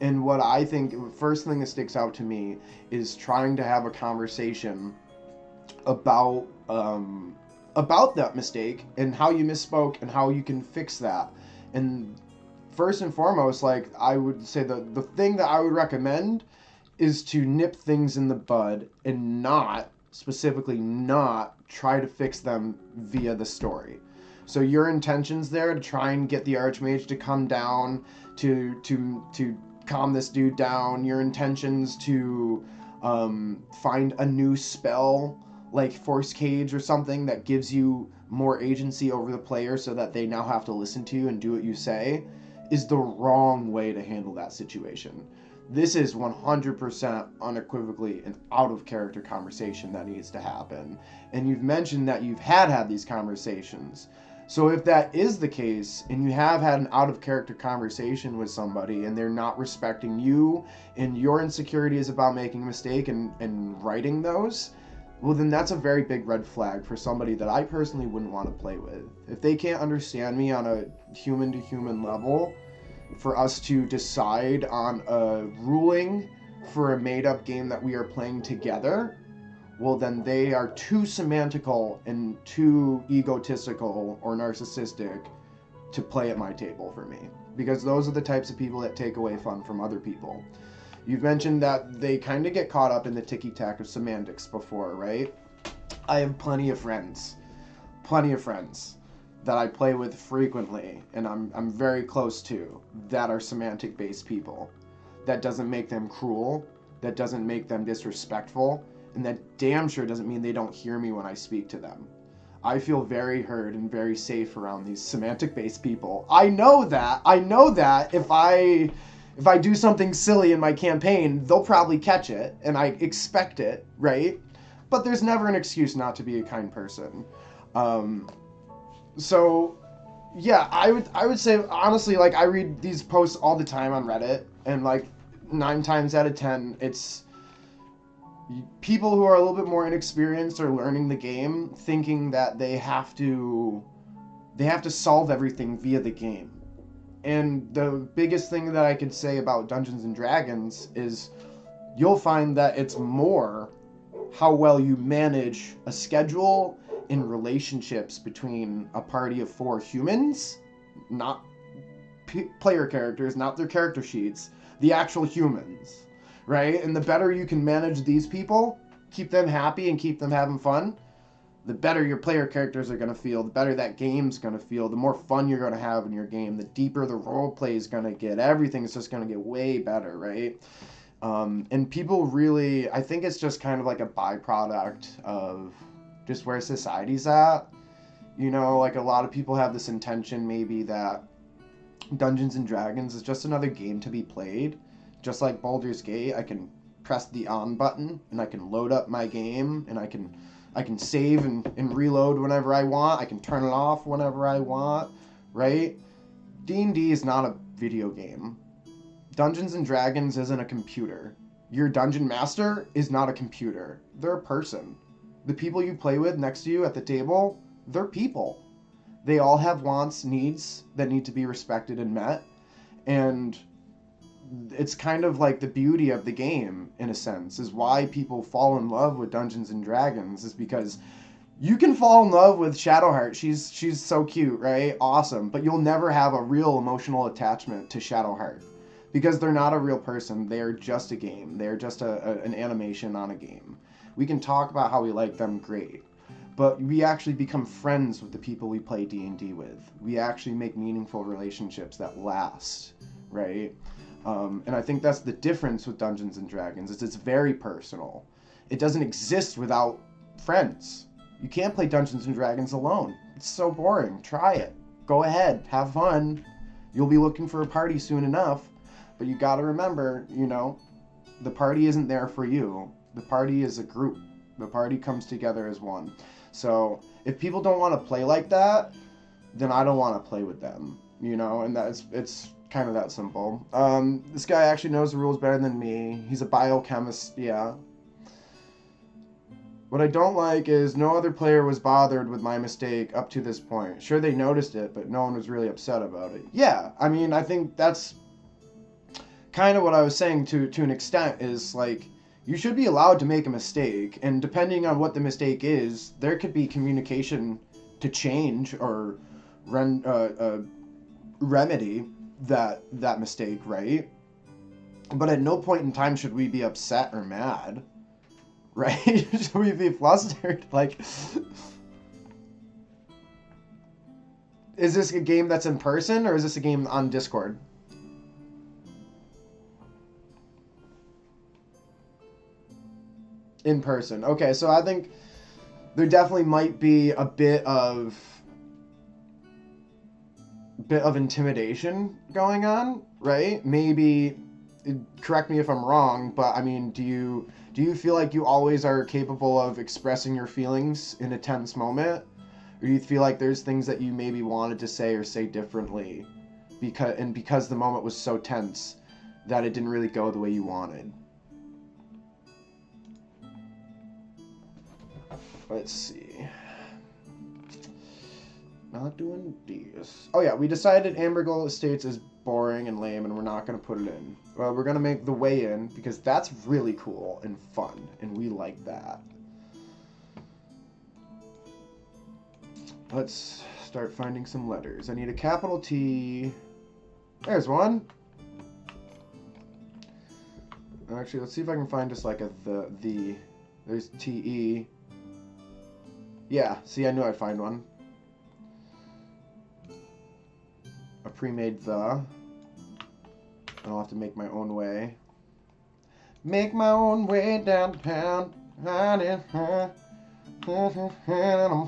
And what I think, first thing that sticks out to me is trying to have a conversation about that mistake and how you misspoke and how you can fix that. And first and foremost, like I would say the thing that I would recommend is to nip things in the bud and not try to fix them via the story. So your intentions there to try and get the Archmage to come down to calm this dude down, your intentions to find a new spell like Force Cage or something that gives you more agency over the player so that they now have to listen to you and do what you say, is the wrong way to handle that situation. This is 100% unequivocally an out-of-character conversation that needs to happen. And you've mentioned that you've had these conversations. So if that is the case, and you have had an out-of-character conversation with somebody, and they're not respecting you, and your insecurity is about making a mistake and writing those, well then that's a very big red flag for somebody that I personally wouldn't want to play with. If they can't understand me on a human-to-human level, for us to decide on a ruling for a made-up game that we are playing together, well then they are too semantical and too egotistical or narcissistic to play at my table for me. Because those are the types of people that take away fun from other people. You've mentioned that they kind of get caught up in the ticky-tack of semantics before, right? I have plenty of friends that I play with frequently, and I'm very close to, that are semantic-based people. That doesn't make them cruel, that doesn't make them disrespectful, and that damn sure doesn't mean they don't hear me when I speak to them. I feel very heard and very safe around these semantic-based people. I know that if I do something silly in my campaign, they'll probably catch it, and I expect it, right? But there's never an excuse not to be a kind person. So, yeah, I would say, honestly, like, I read these posts all the time on Reddit, and, like, 9 times out of 10, people who are a little bit more inexperienced are learning the game, thinking that they have to solve everything via the game. And the biggest thing that I could say about Dungeons and Dragons is you'll find that it's more how well you manage a schedule in relationships between a party of 4 humans, not player characters, not their character sheets, the actual humans, right? And the better you can manage these people, keep them happy and keep them having fun, the better your player characters are going to feel, the better that game's going to feel, the more fun you're going to have in your game, the deeper the role play is going to get. Everything's just going to get way better, right? And people really, I think it's just kind of like a byproduct of just where society's at. You know, like a lot of people have this intention maybe that Dungeons and Dragons is just another game to be played. Just like Baldur's Gate, I can press the on button and I can load up my game and I can save and reload whenever I want. I can turn it off whenever I want, right? D&D is not a video game. Dungeons and Dragons isn't a computer. Your dungeon master is not a computer. They're a person. The people you play with next to you at the table, they're people. They all have wants, needs that need to be respected and met. And it's kind of like the beauty of the game, in a sense, is why people fall in love with Dungeons and Dragons, is because you can fall in love with Shadowheart. She's so cute, right? Awesome. But you'll never have a real emotional attachment to Shadowheart because they're not a real person. They're just a game. They're just an animation on a game. We can talk about how we like them, great. But we actually become friends with the people we play D&D with. We actually make meaningful relationships that last, right? And I think that's the difference with Dungeons and Dragons, is it's very personal. It doesn't exist without friends. You can't play Dungeons and Dragons alone. It's so boring. Try it. Go ahead. Have fun. You'll be looking for a party soon enough. But you gotta remember, you know, the party isn't there for you. The party is a group. The party comes together as one. So if people don't want to play like that, then I don't want to play with them, you know, and it's kind of that simple. This guy actually knows the rules better than me. He's a biochemist, yeah. What I don't like is no other player was bothered with my mistake up to this point. Sure, they noticed it, but no one was really upset about it. Yeah, I mean, I think that's kind of what I was saying to an extent, is like, you should be allowed to make a mistake, and depending on what the mistake is, there could be communication to change or remedy that mistake, right? But at no point in time should we be upset or mad, right? Should we be flustered? Like, is this a game that's in person, or is this a game on Discord? In person. Okay, so I think there definitely might be a bit of intimidation going on, right? Maybe, correct me if I'm wrong, but I mean, do you feel like you always are capable of expressing your feelings in a tense moment? Or do you feel like there's things that you maybe wanted to say or say differently because the moment was so tense that it didn't really go the way you wanted? Let's see. Not doing this. Oh yeah, we decided Ambergull Estates is boring and lame and we're not going to put it in. Well, we're going to make the way in because that's really cool and fun and we like that. Let's start finding some letters. I need a capital T. There's one. Actually, let's see if I can find just like the. There's T-E. Yeah, see, I knew I'd find one. A pre-made the. And I'll have to make my own way. Make my own way downtown. And I'm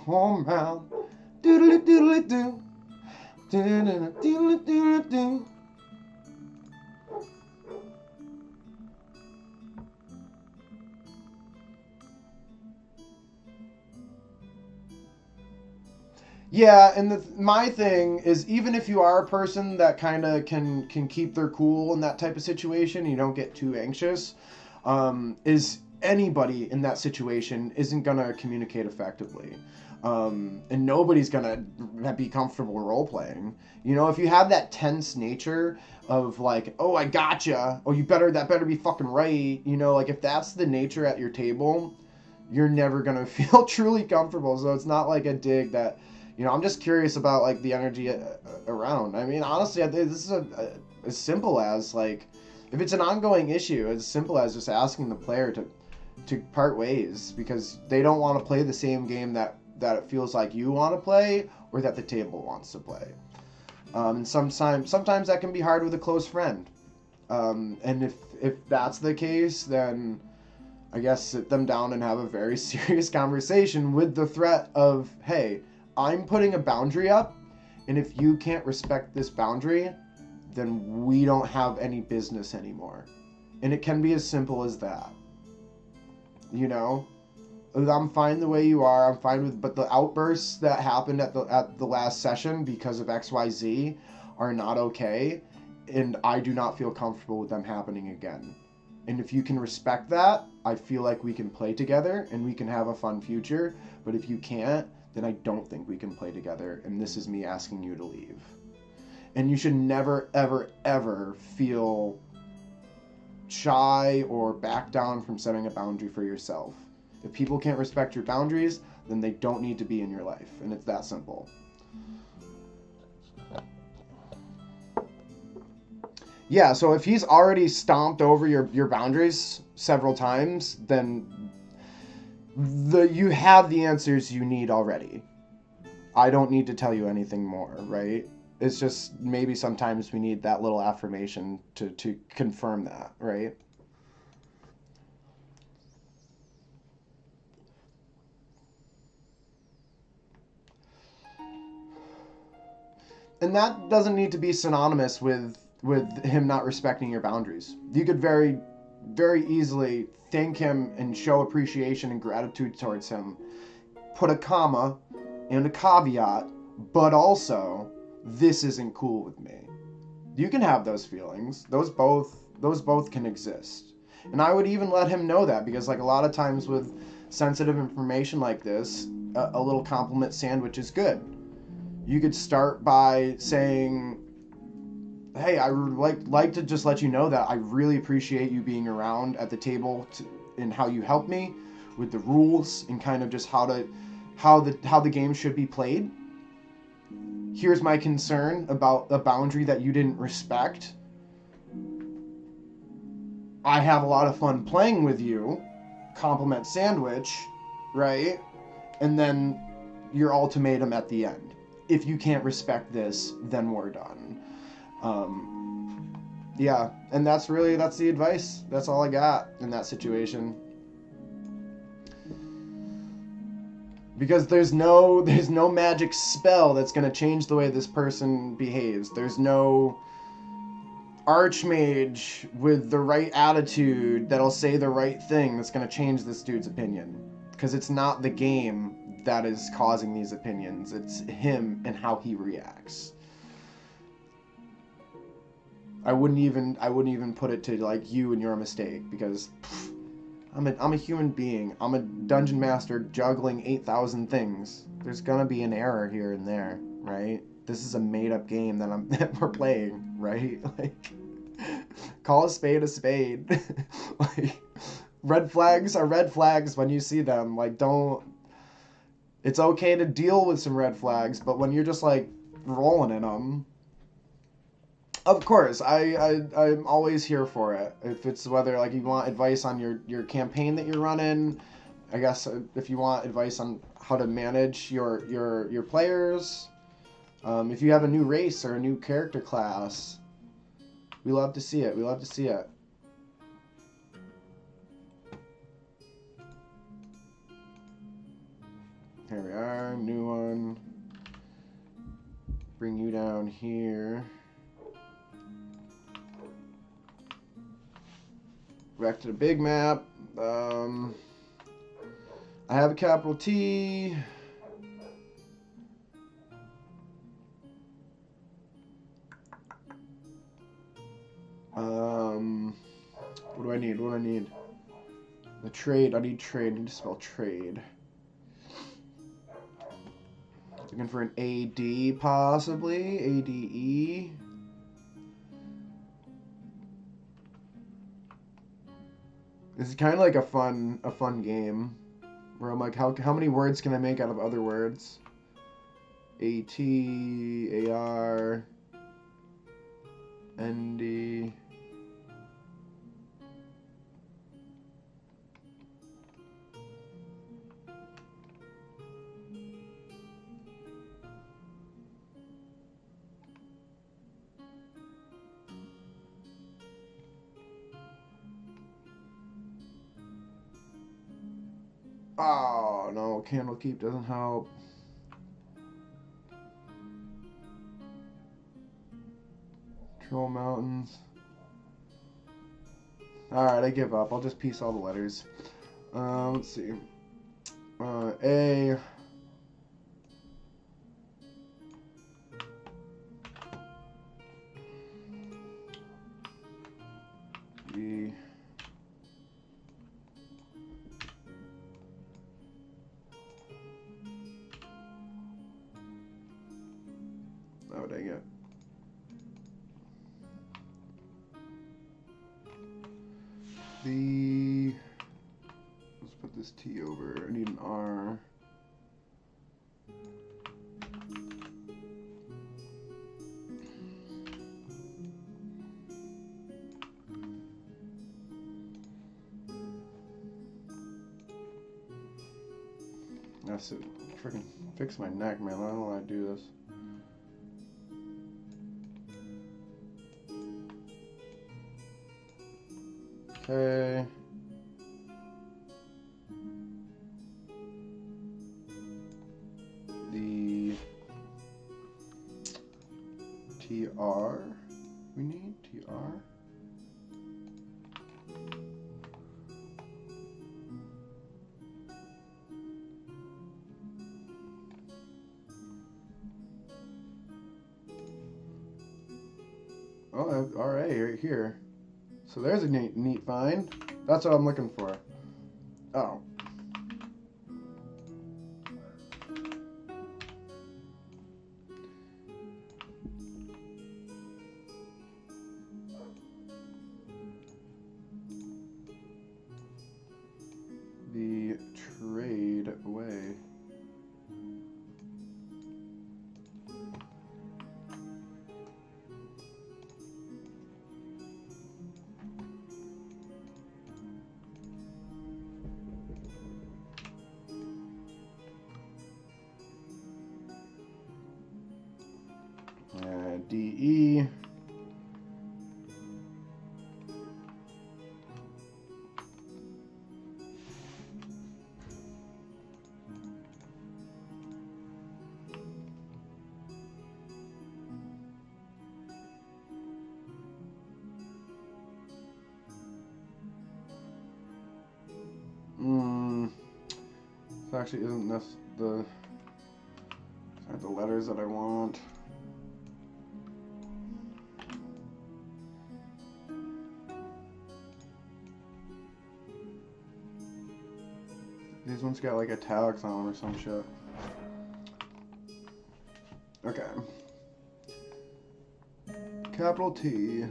homebound. Doodly doodly doo. Doodly doodly doodly doo. Yeah, and my thing is, even if you are a person that kind of can keep their cool in that type of situation, you don't get too anxious, is anybody in that situation isn't going to communicate effectively. And nobody's going to be comfortable role-playing. You know, if you have that tense nature of like, oh, I gotcha, oh, that better be fucking right, you know, like if that's the nature at your table, you're never going to feel truly comfortable. So it's not like a dig that, you know, I'm just curious about like the energy around. I mean, honestly, this is as simple as like, if it's an ongoing issue, as simple as just asking the player to part ways because they don't want to play the same game that it feels like you want to play or that the table wants to play. And sometimes that can be hard with a close friend. And if that's the case, then I guess sit them down and have a very serious conversation with the threat of, hey, I'm putting a boundary up, and if you can't respect this boundary, then we don't have any business anymore. And it can be as simple as that. You know? I'm fine the way you are. I'm fine with, but the outbursts that happened at the last session because of XYZ are not okay, and I do not feel comfortable with them happening again. And if you can respect that, I feel like we can play together and we can have a fun future. But if you can't, then I don't think we can play together, and this is me asking you to leave. And you should never, ever, ever feel shy or back down from setting a boundary for yourself. If people can't respect your boundaries, then they don't need to be in your life. And it's that simple. Yeah, so if he's already stomped over your boundaries several times, then you have the answers you need already. I don't need to tell you anything more, right? It's just maybe sometimes we need that little affirmation to confirm that, right? And that doesn't need to be synonymous with him not respecting your boundaries. You could very, very easily thank him and show appreciation and gratitude towards him. Put a comma and a caveat, but also, this isn't cool with me. You can have those feelings. Those both can exist. And I would even let him know that, because like a lot of times with sensitive information like this, a little compliment sandwich is good. You could start by saying, hey, I would like to just let you know that I really appreciate you being around at the table and how you help me with the rules and kind of just how the game should be played. Here's my concern about a boundary that you didn't respect. I have a lot of fun playing with you. Compliment sandwich, right? And then your ultimatum at the end. If you can't respect this, then we're done. Yeah, and that's the advice. That's all I got in that situation. Because there's no magic spell that's going to change the way this person behaves. There's no archmage with the right attitude that'll say the right thing that's going to change this dude's opinion. Because it's not the game that is causing these opinions. It's him and how he reacts. I wouldn't even put it to like you and your mistake, because I'm a human being. I'm a dungeon master juggling 8,000 things. There's gonna be an error here and there, right? This is a made up game that we're playing, right? Like, call a spade a spade. Like, red flags are red flags when you see them. Like, don't. It's okay to deal with some red flags, but when you're just like rolling in them. Of course, I'm always here for it. If it's whether like you want advice on your campaign that you're running, I guess if you want advice on how to manage your players, if you have a new race or a new character class, we love to see it. We love to see it. Here we are, new one. Bring you down here. Back to the big map. I have a capital T. What do I need? The trade. I need trade. I need to spell trade. Looking for an AD possibly. ADE. This is kind of like a fun game where I'm like, how many words can I make out of other words? AT, AR, ND. Oh, no, Candlekeep doesn't help. Troll Mountains. Alright, I give up. I'll just piece all the letters. Let's see. A. B. Oh, dang it. Let's put this T over. I need an R. That's it. Freaking fix my neck, man. I don't know why I do this. Okay. The TR we need TR. Oh, all right, right here. So there's a neat find. That's what I'm looking for. Oh. The trade away. DE. This actually isn't the letters that I want. These ones got like italics on them or some shit. Okay. Capital T.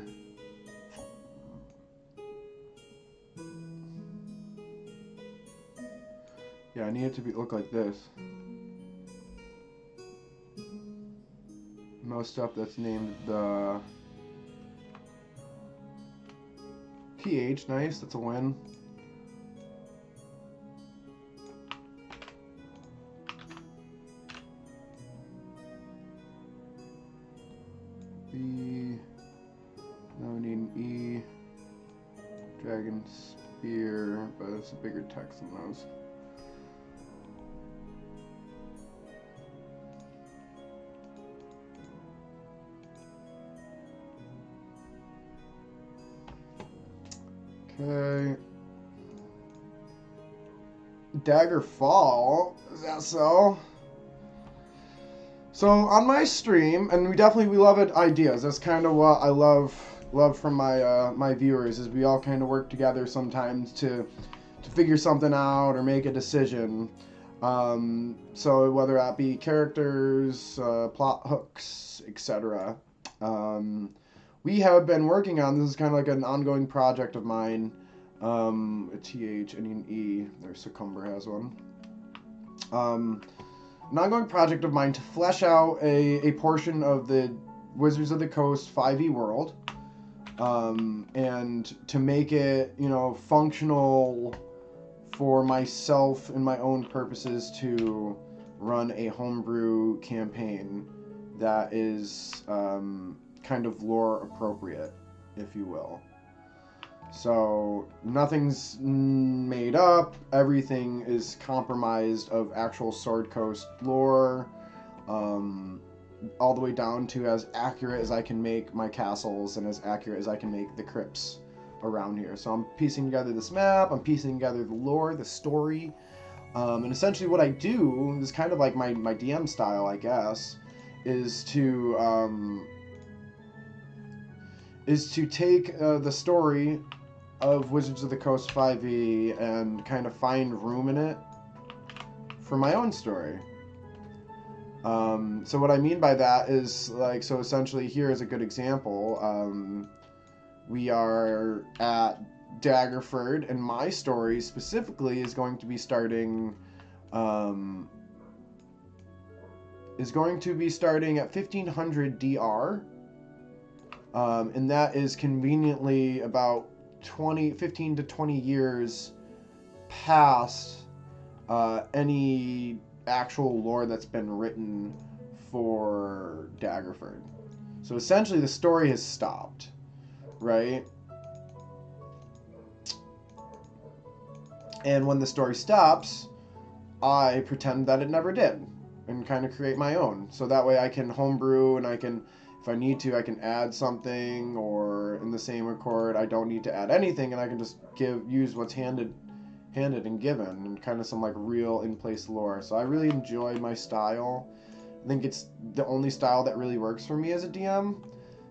Yeah, I need it to look like this. Most stuff that's named the TH, nice, that's a win. Now we need an E. Dragon Spear, but it's a bigger text than those. Okay. Daggerfall, is that so? So on my stream, and we love it, ideas. That's kind of what I love from my my viewers, is we all kind of work together sometimes to to figure something out or make a decision. So whether that be characters, plot hooks, etc. We have been working on, this is kind of like an ongoing project of mine, a TH and an E, there Succumber has one. An ongoing project of mine to flesh out a portion of the Wizards of the Coast 5e world, and to make it, you know, functional for myself and my own purposes to run a homebrew campaign that is kind of lore appropriate, if you will. So nothing's made up, everything is compromised of actual Sword Coast lore, all the way down to as accurate as I can make my castles and as accurate as I can make the crypts around here. So I'm piecing together this map, I'm piecing together the lore, the story, and essentially what I do is kind of like my DM style, I guess, is to take the story of Wizards of the Coast 5e and kind of find room in it for my own story. So what I mean by that is, like, so essentially here is a good example. We are at Daggerford, and my story specifically is going to be starting at 1500 DR, and that is conveniently about 15 to 20 years past any actual lore that's been written for Daggerford. So essentially the story has stopped, right? And when the story stops, I pretend that it never did and kind of create my own. So that way I can homebrew, and I can, if I need to, I can add something, or in the same accord, I don't need to add anything, and I can just use what's handed and given, and kind of some like real in-place lore. So I really enjoy my style. I think it's the only style that really works for me as a DM,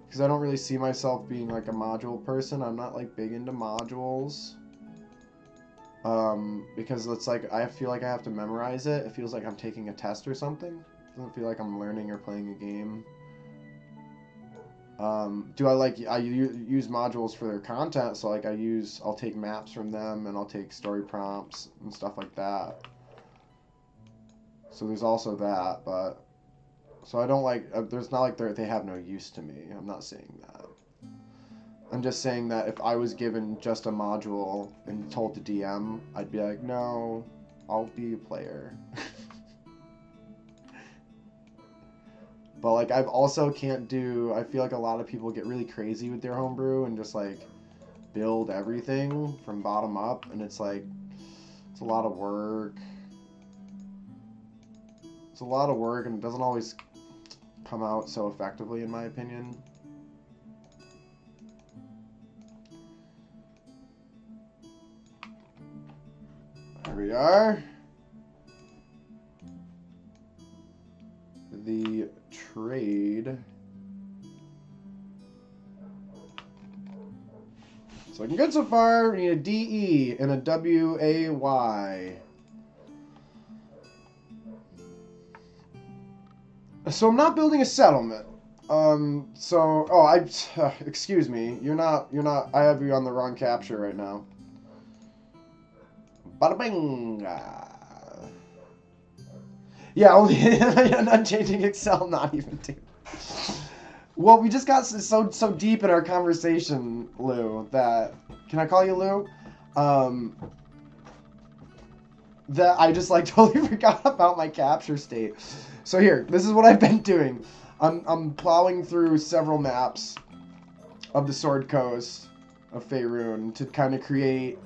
because I don't really see myself being like a module person. I'm not like big into modules, because it's like I feel like I have to memorize it. It feels like I'm taking a test or something. It doesn't feel like I'm learning or playing a game. I use modules for their content, so like I'll take maps from them, and I'll take story prompts and stuff like that. So there's also that, but so I don't like, there's not like they have no use to me. I'm not saying that. I'm just saying that if I was given just a module and told to DM, I'd be like, no, I'll be a player. But like I also can't do, I feel like a lot of people get really crazy with their homebrew and just like build everything from bottom up, and it's like, it's a lot of work. It's a lot of work, and it doesn't always come out so effectively, in my opinion. There we are. The trade. It's looking good so far. We need a DE and a WAY. So I'm not building a settlement. Excuse me. You're not, I have you on the wrong capture right now. Bada bing. Yeah, only unchanging Excel, not even two. Well, we just got so deep in our conversation, Lou, that, can I call you Lou? That I just like totally forgot about my capture state. So here, this is what I've been doing. I'm plowing through several maps of the Sword Coast of Faerun to kind of create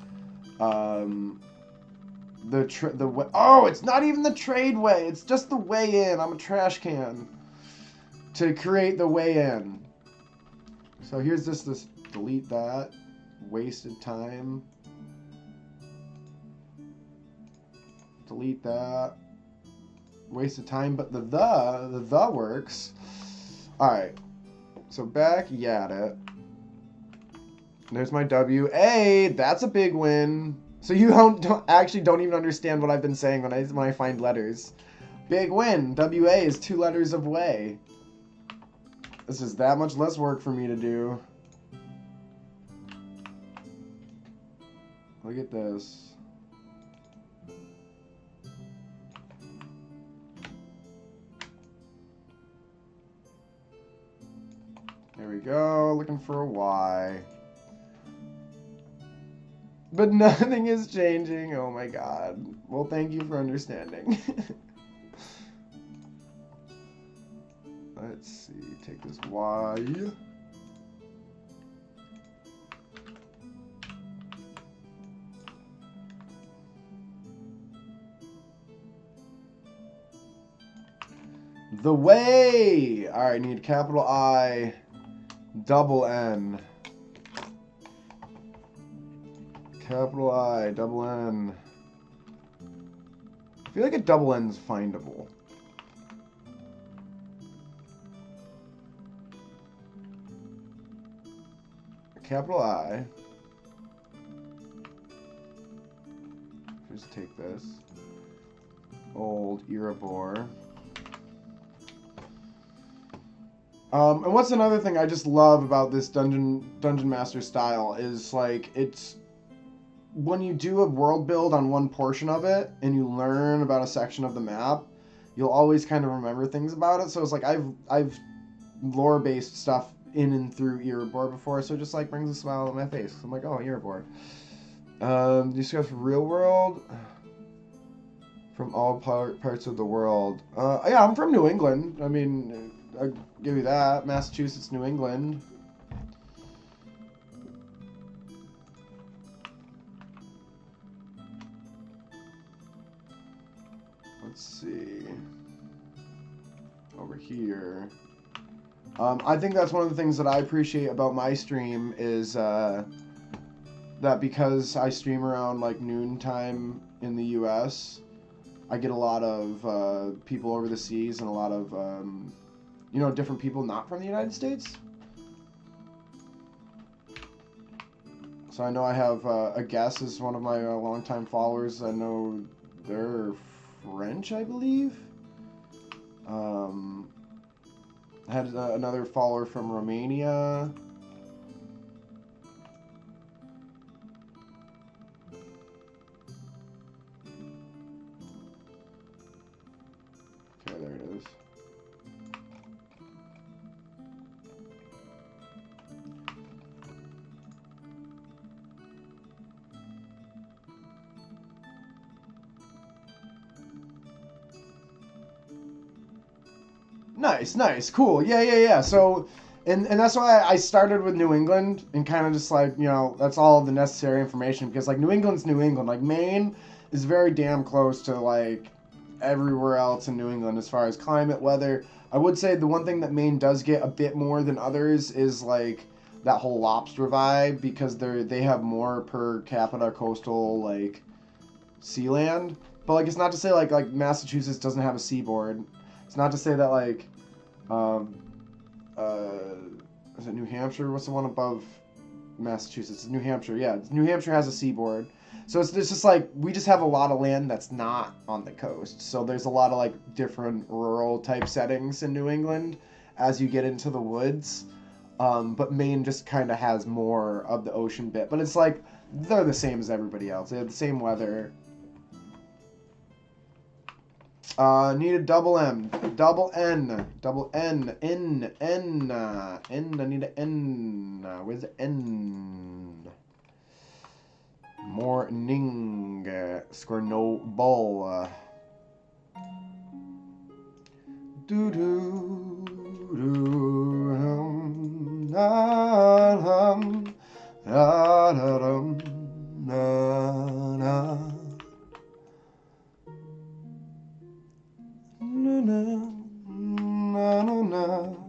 it's not even the trade way. It's just the way in. I'm a trash can. To create the way in. So here's this delete that. Wasted time. Delete that. Wasted time, but the works. Alright. So back at it. There's my WA. That's a big win. So you actually don't even understand what I've been saying when I find letters. Big win. WA is 2 letters of way. This is that much less work for me to do. Look at this. There we go. Looking for a Y. But nothing is changing. Oh my god. Well, thank you for understanding. Let's see. Take this Y. The way! Alright, need capital I, double N. Capital I, double N. I feel like a double N is findable. Capital I. Just take this. Old Erebor. And what's another thing I just love about this Dungeon Master style is, like, it's when you do a world build on one portion of it and you learn about a section of the map, you'll always kind of remember things about it. So it's like I've lore-based stuff in and through Erebor before, so it just like brings a smile on my face. I'm like, oh, Erebor. Discuss real world from all parts of the world. Yeah, I'm from New England. I mean, I'll give you that. Massachusetts, New England. Let's see. Over here. I think that's one of the things that I appreciate about my stream is that because I stream around like noontime in the US, I get a lot of people over the seas and a lot of you know, different people not from the United States. So I know I have a guest is one of my longtime followers. I know they're French, I believe. I had another follower from Romania. Okay, there it is. Nice, cool. Yeah. So, and that's why I started with New England and kind of just like, you know, that's all the necessary information because like New England's New England. Like Maine is very damn close to like everywhere else in New England as far as climate, weather. I would say the one thing that Maine does get a bit more than others is like that whole lobster vibe because they have more per capita coastal like sea land. But like it's not to say like Massachusetts doesn't have a seaboard. It's not to say that like is it New Hampshire? What's the one above Massachusetts? It's New Hampshire. Yeah, New Hampshire has a seaboard. So it's just like we just have a lot of land that's not on the coast. So there's a lot of like different rural type settings in New England as you get into the woods. But Maine just kind of has more of the ocean bit. But it's like they're the same as everybody else. They have the same weather. Need a double M, double N, double N, N, N, N, I need an N, where's the N? Morning, score no ball. Do do do na na na na. Na na na na na na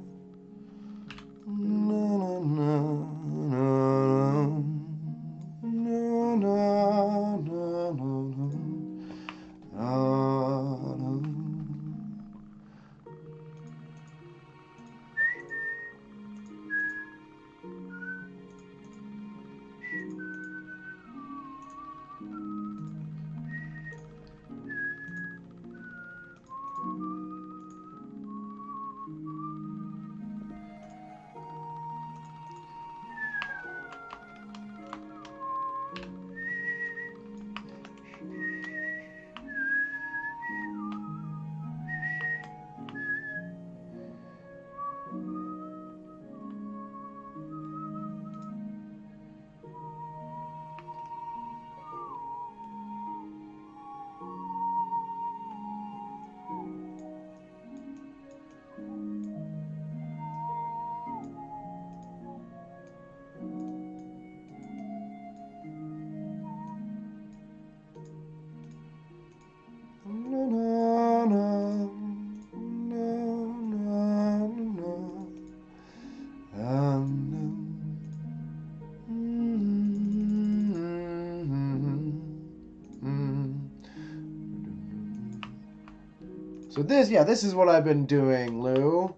So this is what I've been doing, Lou.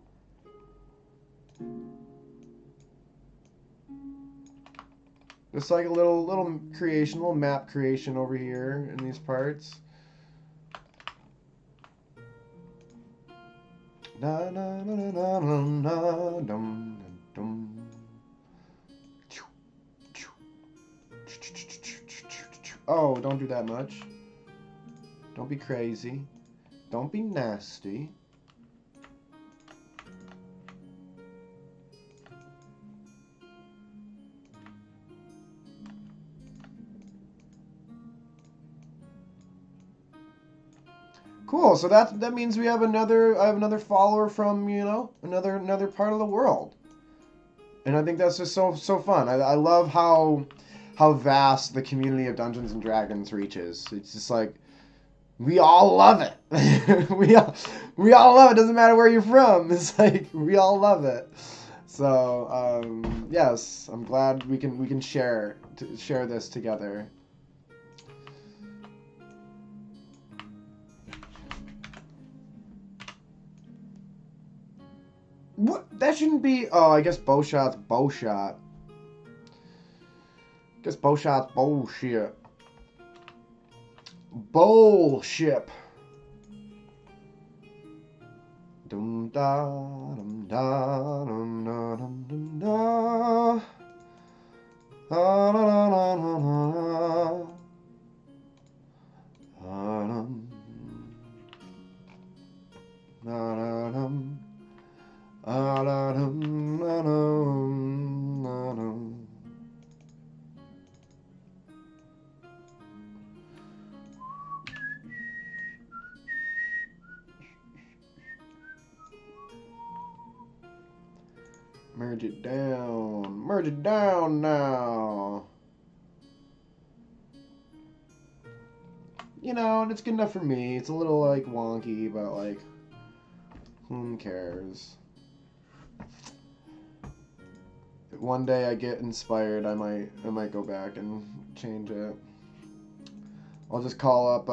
Just like a little creation, little map creation over here in these parts. Na na na na na na dum dum. Oh, don't do that much. Don't be crazy. Don't be nasty. Cool. So that means I have another follower from, another part of the world. And I think that's just so fun. I love how vast the community of Dungeons and Dragons reaches. It's just like we all love it. we all love it. Doesn't matter where you're from. It's like we all love it. So yes, I'm glad we can share this together. What? That shouldn't be. Oh, I guess bowshot's bowshot. Guess bowshot's bullshit. Bullship. Dum da dum da dum da dum dum da. Da da da da da da. Dum da da dum. Merge it down. Merge it down now. And it's good enough for me. It's a little like wonky, but like who cares? If one day I get inspired, I might go back and change it. I'll just call up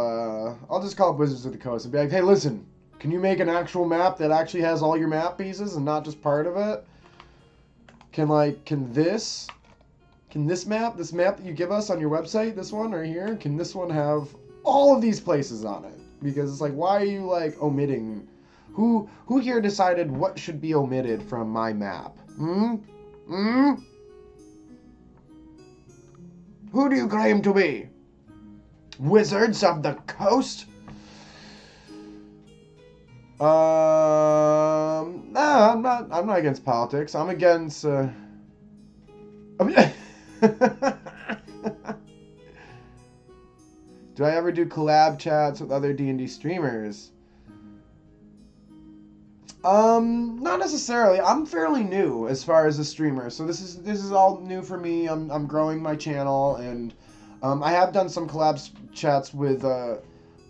Wizards of the Coast and be like, "Hey, listen, can you make an actual map that actually has all your map pieces and not just part of it? Can this map that you give us on your website, this one right here, can this one have all of these places on it?" Because it's like, why are you like omitting? Who here decided what should be omitted from my map? Who do you claim to be? Wizards of the Coast? Nah, I'm not against politics. I'm against Do I ever do collab chats with other D&D streamers? Not necessarily. I'm fairly new as far as a streamer, so this is all new for me. I'm growing my channel, and I have done some collab chats with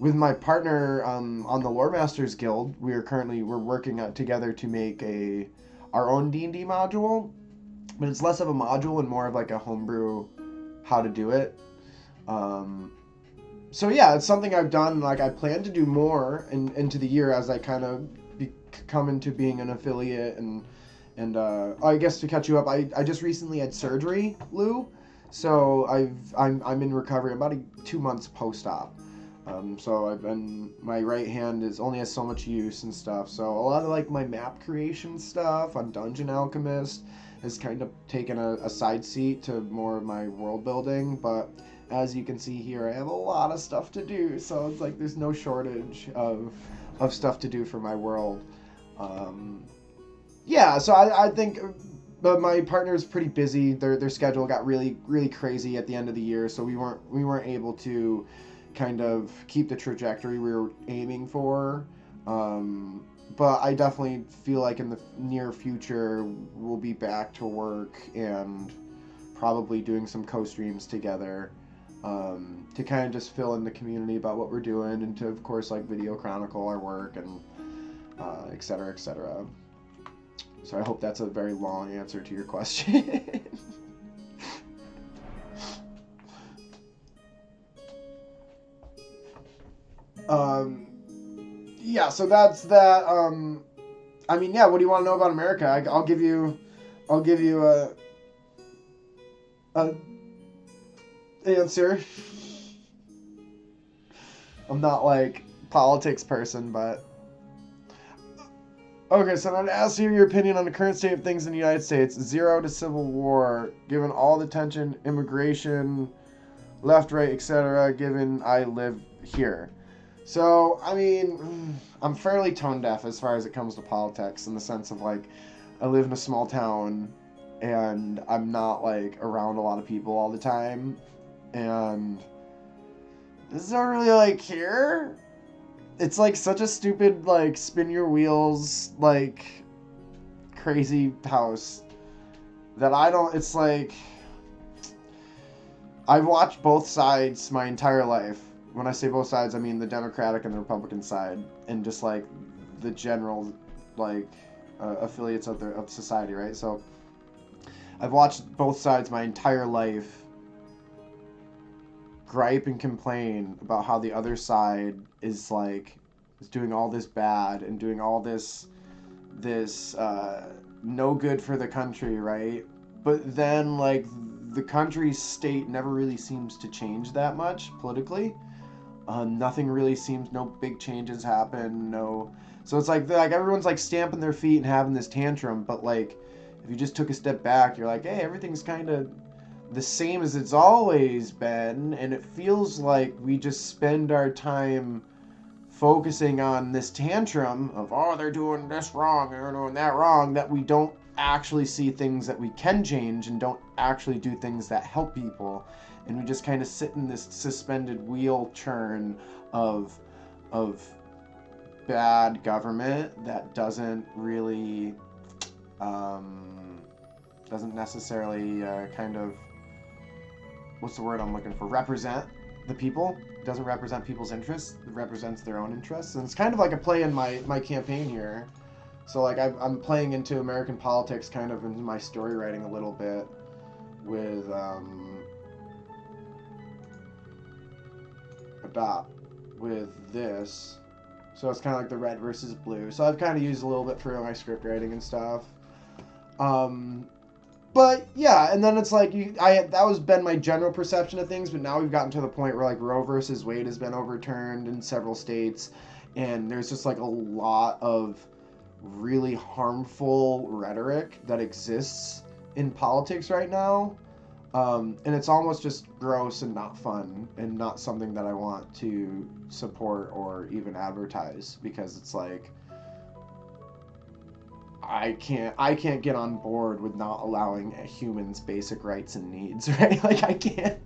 my partner on the Lore Masters Guild. We're working together to make our own D&D module, but it's less of a module and more of like a homebrew how to do it. So yeah, it's something I've done. Like I plan to do more into the year as I kind of come into being an affiliate and I guess to catch you up, I just recently had surgery, Lou. So I'm in recovery. I'm about 2 months post-op. So my right hand only has so much use and stuff. So a lot of like my map creation stuff on Dungeon Alchemist has kind of taken a side seat to more of my world building. But as you can see here, I have a lot of stuff to do. So it's like there's no shortage of stuff to do for my world. Yeah, so I think my partner's pretty busy. Their schedule got really, really crazy at the end of the year, so we weren't able to kind of keep the trajectory we were aiming for. But I definitely feel like in the near future we'll be back to work and probably doing some co-streams together to kind of just fill in the community about what we're doing and to, of course, like video chronicle our work and et cetera, et cetera. So I hope that's a very long answer to your question. yeah, so that's that. I mean, yeah. What do you want to know about America? I'll give you a answer. I'm not like politics person, but okay. So I'm gonna ask you your opinion on the current state of things in the United States. 0 to civil war, given all the tension, immigration, left, right, etc. Given I live here. So, I mean, I'm fairly tone deaf as far as it comes to politics in the sense of like, I live in a small town and I'm not like around a lot of people all the time. And this is not really like here. It's like such a stupid, like, spin your wheels, like, crazy house that I don't. It's like, I've watched both sides my entire life. When I say both sides, I mean the Democratic and the Republican side, and just like the general, like, affiliates of society, right? So I've watched both sides my entire life gripe and complain about how the other side is like is doing all this bad and doing all this no good for the country, right? But then like the country's state never really seems to change that much politically. Nothing really seems, no big changes happen, no. So it's like everyone's like stamping their feet and having this tantrum, but like if you just took a step back, you're like, hey, everything's kind of the same as it's always been, and it feels like we just spend our time focusing on this tantrum of, oh, they're doing this wrong, they're doing that wrong, that we don't actually see things that we can change and don't actually do things that help people, and we just kind of sit in this suspended wheel churn of bad government that doesn't really doesn't necessarily kind of, what's the word I'm looking for, represent the people. It doesn't represent people's interests. It represents their own interests. And it's kind of like a play in my campaign here. So like I'm playing into American politics kind of in my story writing a little bit with this. So it's kind of like the red versus blue. So I've kind of used a little bit for my script writing and stuff. But yeah, and then it's like that was been my general perception of things, but now we've gotten to the point where like Roe versus Wade has been overturned in several states, and there's just like a lot of really harmful rhetoric that exists in politics right now, and it's almost just gross and not fun and not something that I want to support or even advertise, because it's like I can't get on board with not allowing a human's basic rights and needs, right? Like I can't.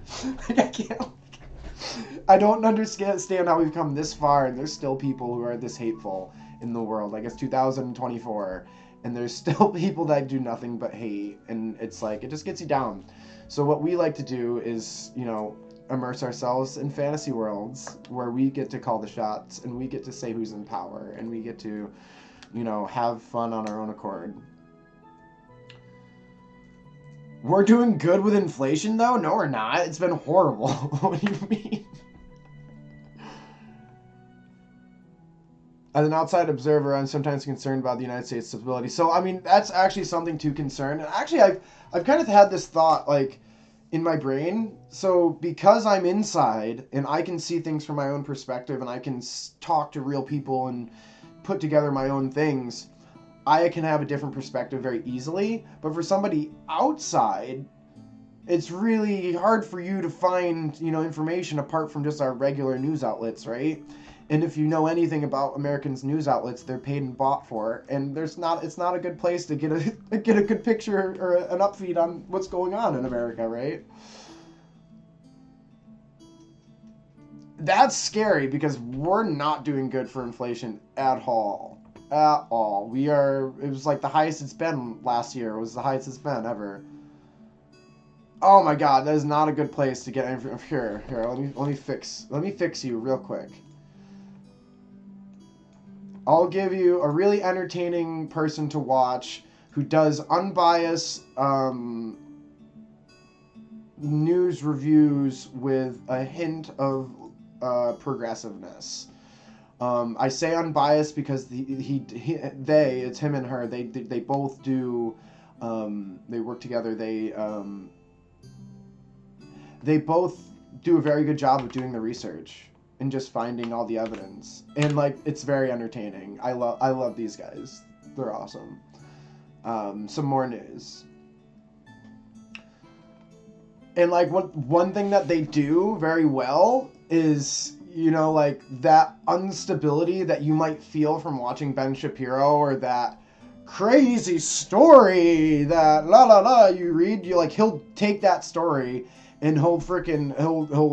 I don't understand how we've come this far and there's still people who are this hateful in the world. Like it's 2024 and there's still people that do nothing but hate, and it's like it just gets you down. So what we like to do is, immerse ourselves in fantasy worlds where we get to call the shots and we get to say who's in power and we get to have fun on our own accord. We're doing good with inflation, though? No, we're not. It's been horrible. What do you mean? As an outside observer, I'm sometimes concerned about the United States' stability. So, I mean, that's actually something to concern. And actually, I've kind of had this thought, like, in my brain. So, because I'm inside and I can see things from my own perspective and I can talk to real people and put together my own things, I can have a different perspective very easily. But for somebody outside, it's really hard for you to find, information apart from just our regular news outlets, right? And if you know anything about Americans' news outlets, they're paid and bought for, and it's not a good place to get a good picture or an upfeed on what's going on in America, right? That's scary because we're not doing good for inflation at all. At all. It was like the highest it's been last year. It was the highest it's been ever. Oh my god, that is not a good place to get here. Let me fix you real quick. I'll give you a really entertaining person to watch who does unbiased news reviews with a hint of progressiveness. I say unbiased because it's him and her. They both do. They work together. They both do a very good job of doing the research and just finding all the evidence. And like it's very entertaining. I love these guys. They're awesome. Some more news. And like one thing that they do very well is, you know, like that instability that you might feel from watching Ben Shapiro, or that crazy story that la la la you read, you like he'll take that story and he'll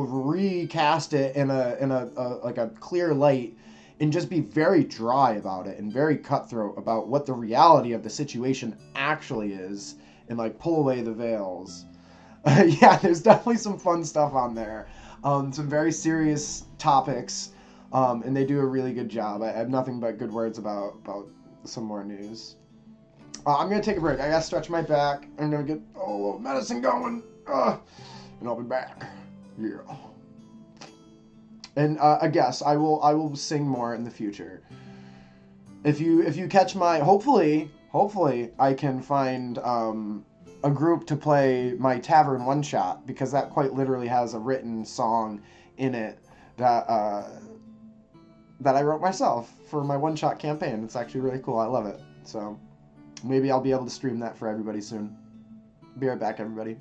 recast it in a like a clear light and just be very dry about it and very cutthroat about what the reality of the situation actually is, and like pull away the veils. Yeah, there's definitely some fun stuff on there. Some very serious topics, and they do a really good job. I have nothing but good words about some more news. I'm going to take a break. I got to stretch my back. I'm going to get a little medicine going, and I'll be back. Yeah. And I guess I will sing more in the future. If you catch my, hopefully I can find a group to play my tavern one shot, because that quite literally has a written song in it that I wrote myself for my one shot campaign. It's actually really cool. I love it. So maybe I'll be able to stream that for everybody soon. Be right back, everybody.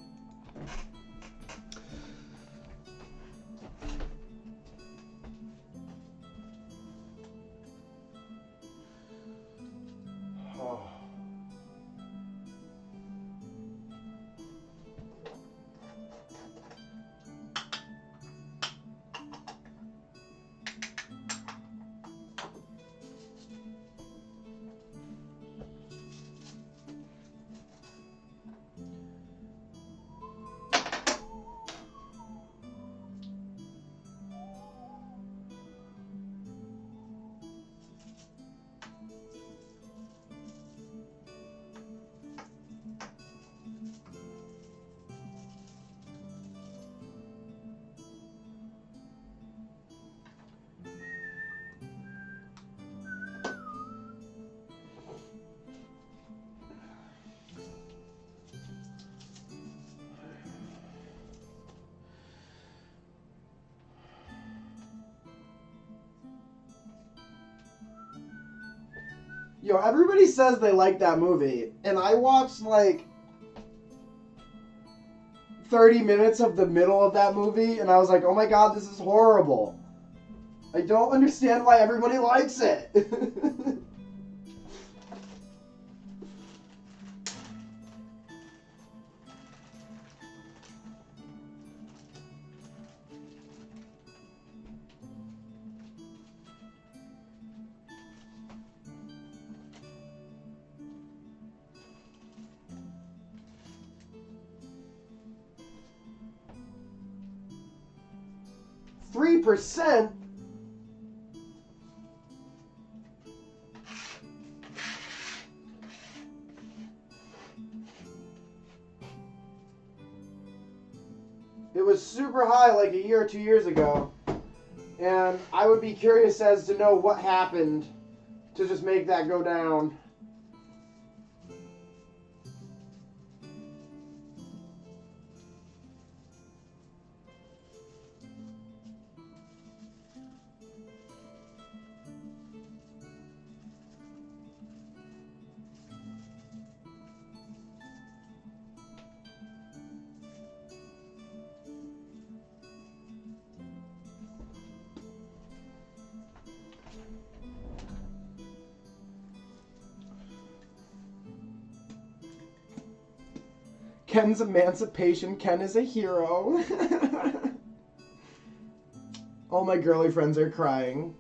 Yo, everybody says they like that movie, and I watched like 30 minutes of the middle of that movie, and I was like, oh my god, this is horrible. I don't understand why everybody likes it. 3%? It was super high like a year or 2 years ago. And I would be curious as to know what happened to just make that go down. Ken's emancipation. Ken is a hero. All my girly friends are crying.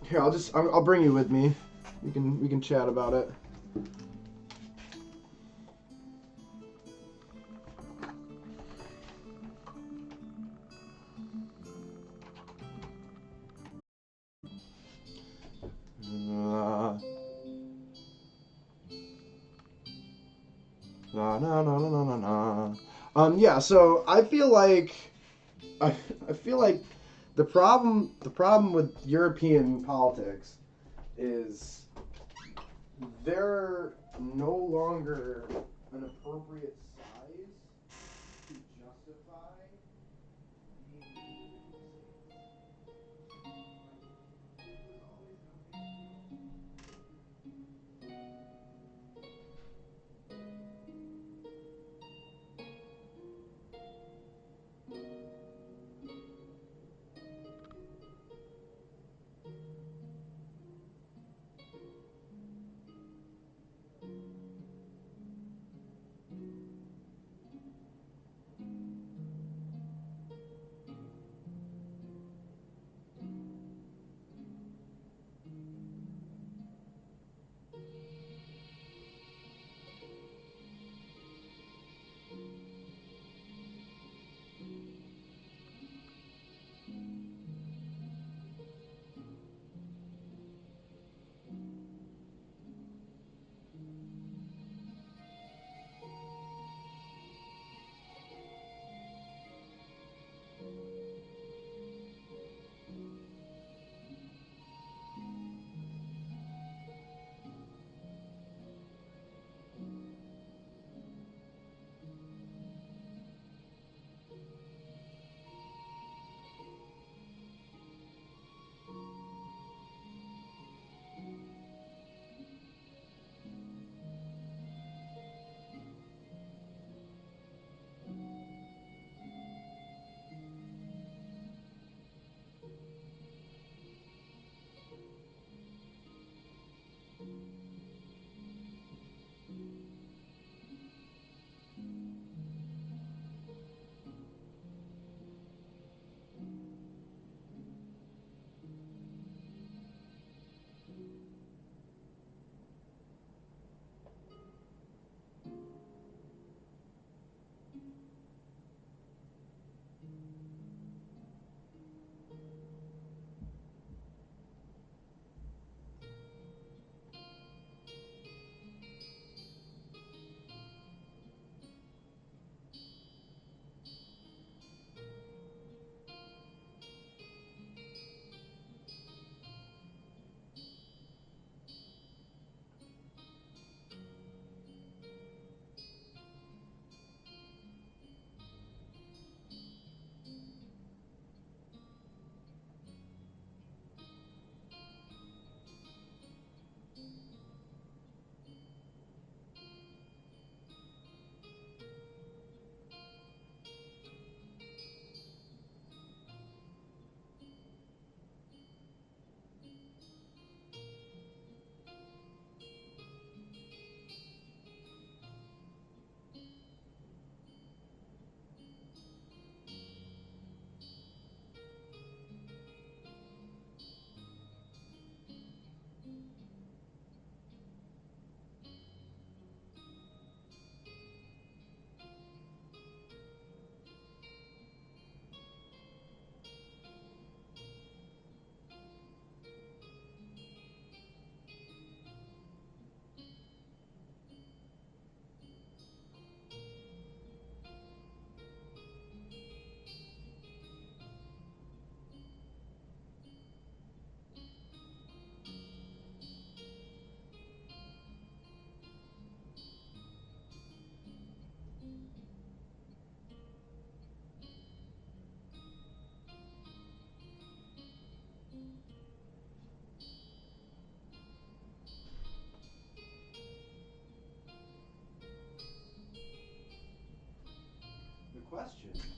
Here, I'll bring you with me. We can chat about it. Na na na na na na na. Yeah. So I feel like the problem with European politics is they're no longer an appropriate size to justify being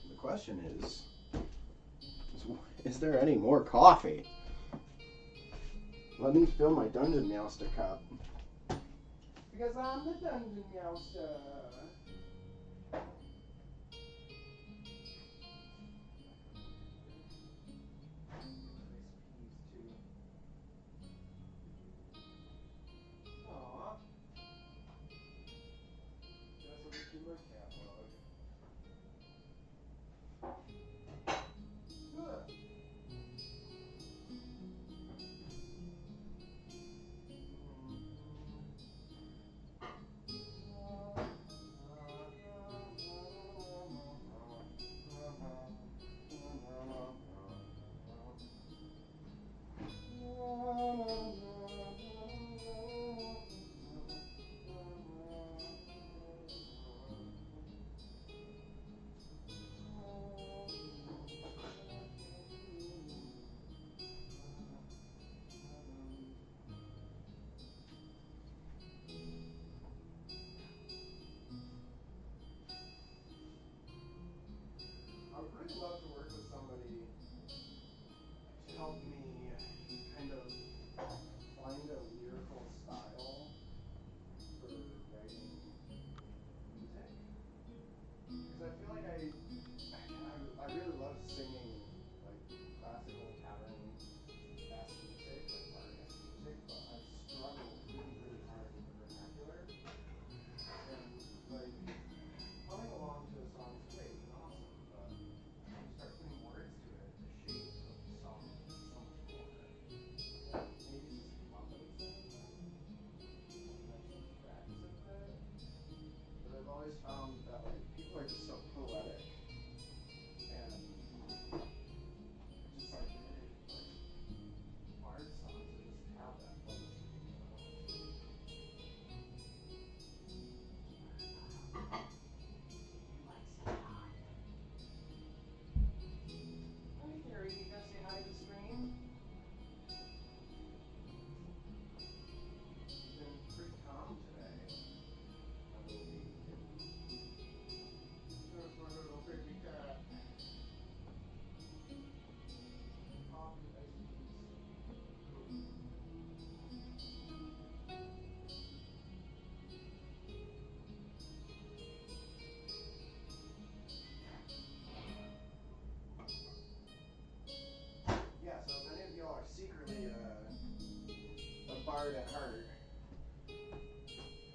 The question is there any more coffee? Let me fill my Dungeon Meowster cup. Because I'm the Dungeon Meowster. Aww. That's a read my catalog.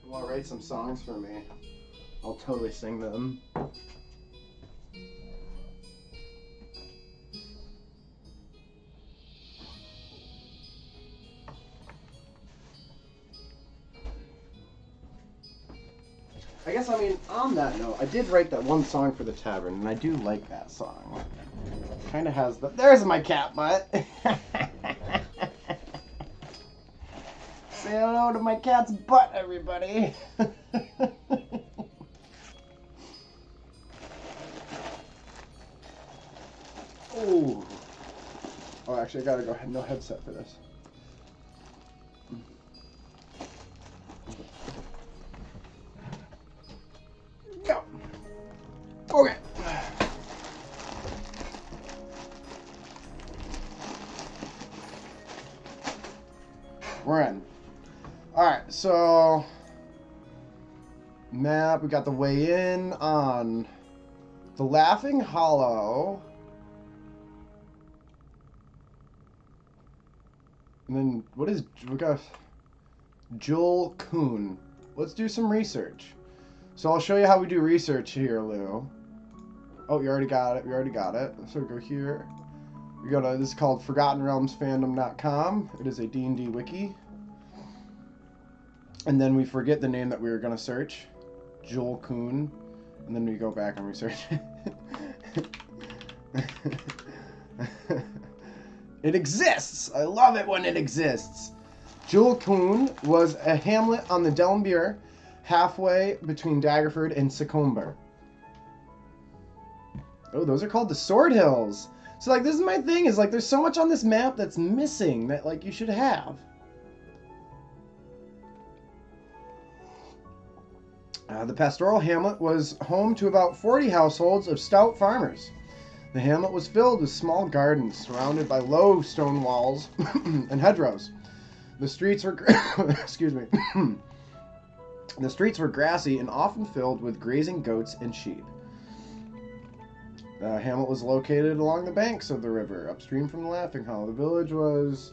You want to write some songs for me? I'll totally sing them. I guess, I mean, on that note, I did write that one song for the tavern, and I do like that song. Kind of has the... There's my cat butt! Say hello to my cat's butt, everybody! Oh. Oh, actually, I gotta go ahead. No headset for this. Go. Okay. We're in. Alright, so map, we got the way in on the Laughing Hollow. And then what is, we got Joel Kuhn. Let's do some research. So I'll show you how we do research here, Lou. Oh, you already got it. We already got it. So we go here. We go to, this is called ForgottenRealmsFandom.com. It is a D&D wiki. And then we forget the name that we were going to search. Joel Kuhn. And then we go back and research it. It exists! I love it when it exists. Joel Kuhn was a hamlet on the Dellenbier, halfway between Daggerford and Secomber. Oh, those are called the Sword Hills. So, like, this is my thing, is, like, there's so much on this map that's missing that, like, you should have. The pastoral hamlet was home to about 40 households of stout farmers. The hamlet was filled with small gardens surrounded by low stone walls and hedgerows. The streets were excuse me. The streets were grassy and often filled with grazing goats and sheep. The hamlet was located along the banks of the river, upstream from the Laughing Hollow. The village was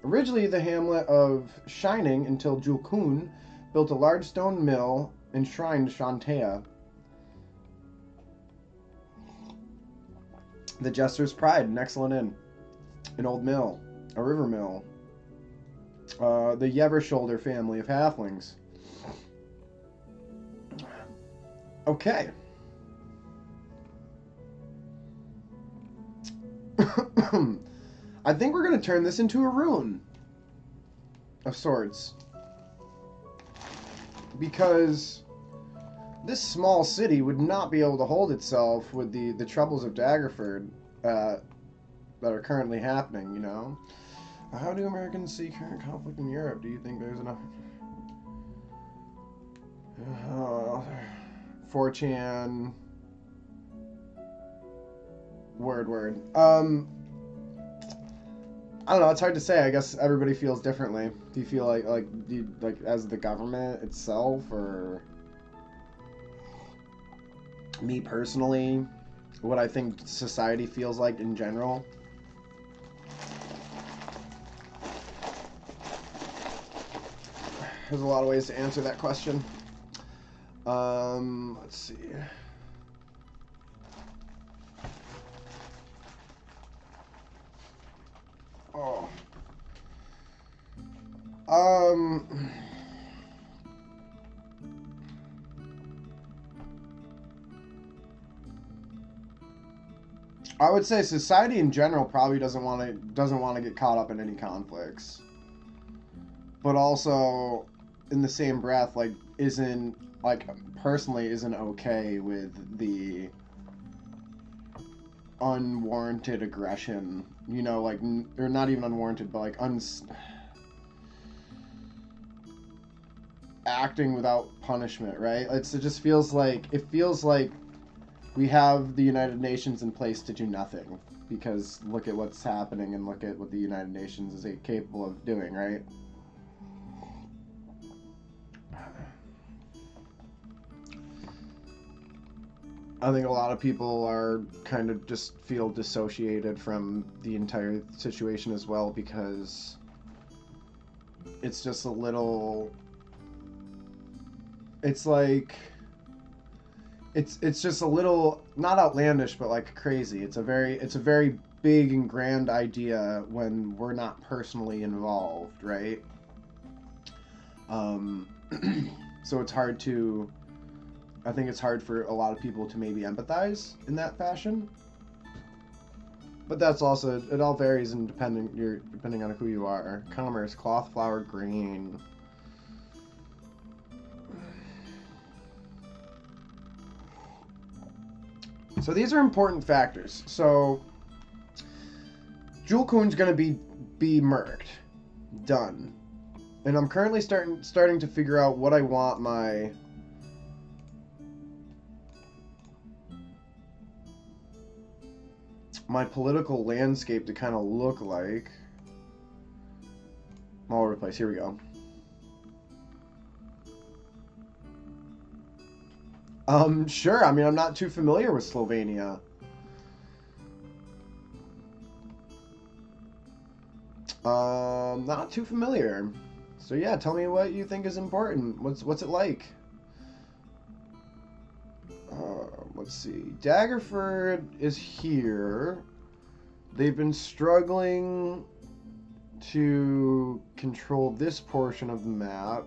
originally the hamlet of Shining until Joel Kuhn built a large stone mill enshrined Shantea. The Jester's Pride, an excellent inn, an old mill, a river mill, the Yevershoulder family of halflings. Okay. I think we're going to turn this into a ruin of sorts. Because this small city would not be able to hold itself with the troubles of Daggerford that are currently happening, you know? How do Americans see current conflict in Europe? Do you think there's enough... 4chan... Word. I don't know, it's hard to say. I guess everybody feels differently. Do you feel like as the government itself, or... Me personally, what I think society feels like in general? There's a lot of ways to answer that question. Let's see. Oh. I would say society in general probably doesn't want to get caught up in any conflicts. But also, in the same breath, like, personally isn't okay with the unwarranted aggression, you know, like, or not even unwarranted, but like acting without punishment, right? It just feels like we have the United Nations in place to do nothing, because look at what's happening and look at what the United Nations is capable of doing, right? I think a lot of people are kind of just feel dissociated from the entire situation as well, because it's just a little it's like it's just a little not outlandish, but like crazy. It's a very big and grand idea when we're not personally involved, right? Um, so it's hard to. I think it's hard for a lot of people to maybe empathize in that fashion. But that's also it. All varies in depending on who you are. Commerce, cloth, flower, grain. So these are important factors. So Jewel Coon's gonna be murked, done, and I'm currently starting to figure out what I want my political landscape to kind of look like. I'm all over the place. Here we go. Sure. I mean, I'm not too familiar with Slovenia. Not too familiar. So yeah, tell me what you think is important. What's it like? Let's see. Daggerford is here. They've been struggling to control this portion of the map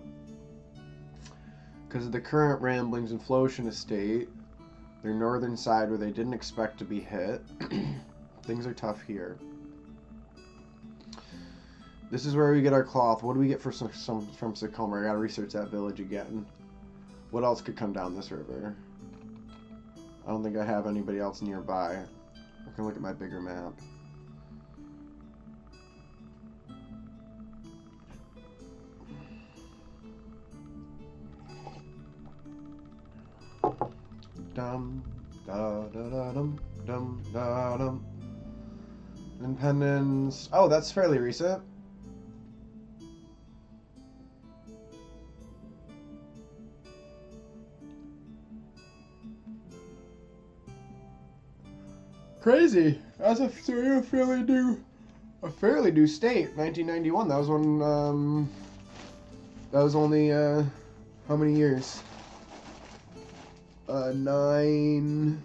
because of the current ramblings and Flotian estate. Their northern side where they didn't expect to be hit. Things are tough here. This is where we get our cloth. What do we get for some from Sycomber? I gotta research that village again. What else could come down this river? I don't think I have anybody else nearby. I can look at my bigger map. Dum da da da dum dum da dum. Independence. Oh, that's fairly recent. Crazy. That's a fairly new state. 1991. That was when that was only how many years? 9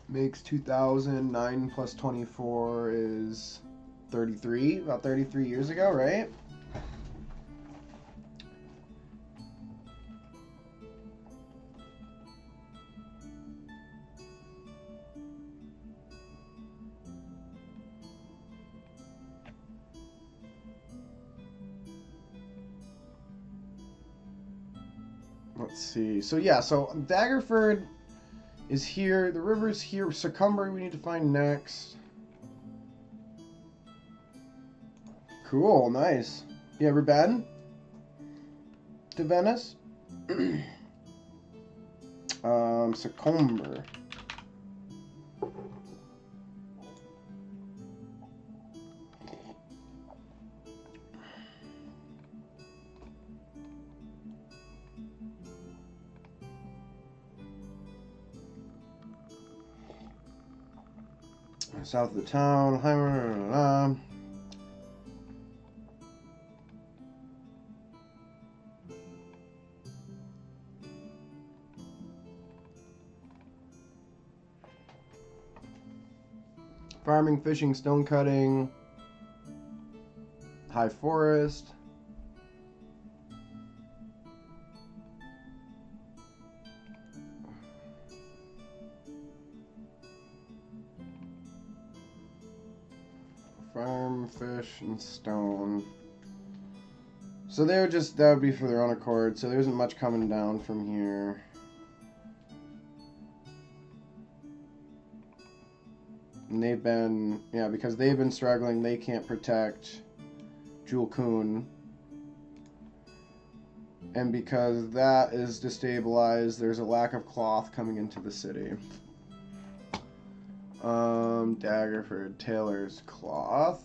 makes 2000. 9 plus 24 is 33. About 33 years ago, right? Let's see. So yeah, so Daggerford is here. The river's here. Sycomber we need to find next. Cool, nice. You ever been to Venice? Sycomber. South of the town. Farming, fishing, stone cutting, high forest. Farm, fish, and stone. So they would that would be for their own accord, so there isn't much coming down from here. And they've been, yeah, because they've been struggling, they can't protect Jewel Coon. And because that is destabilized, there's a lack of cloth coming into the city. Daggerford, Taylor's cloth.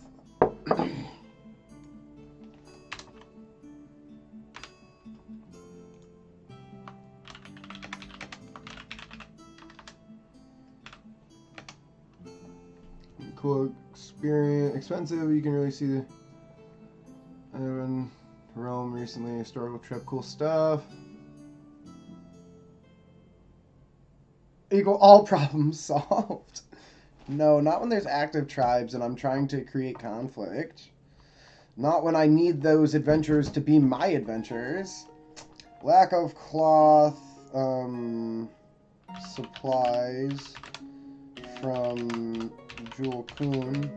Cool experience, expensive. You can really see the Rome home recently. Historical trip. Cool stuff. Equal all problems solved. No, not when there's active tribes and I'm trying to create conflict. Not when I need those adventurers to be my adventurers. Lack of cloth, supplies from Jewel Coon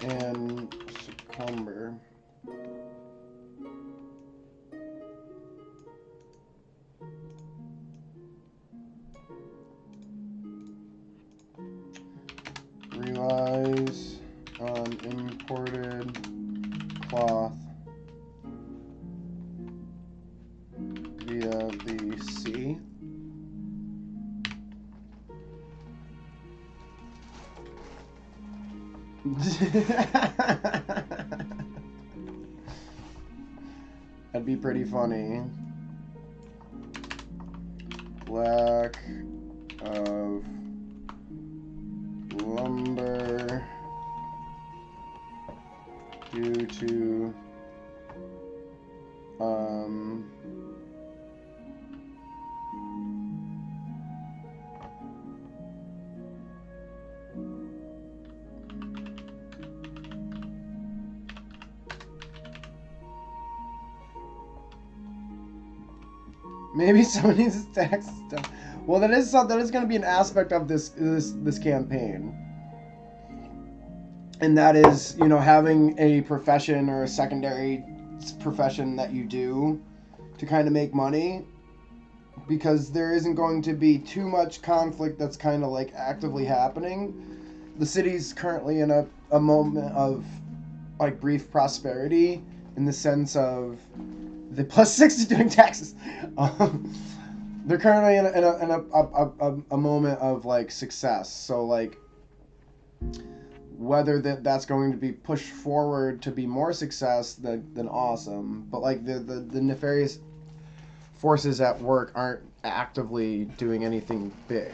and Succumber. Relies on imported cloth via the sea. That'd be pretty funny. Lack of lumber due to maybe somebody needs to tax stuff. Well, that is going to be an aspect of this campaign, and that is, you know, having a profession or a secondary profession that you do to kind of make money, because there isn't going to be too much conflict that's kind of like actively happening. The city's currently in a moment of like brief prosperity in the sense of the +6 to doing taxes. They're currently in a moment of like success. So like whether that's going to be pushed forward to be more success than awesome, but like the nefarious forces at work aren't actively doing anything big.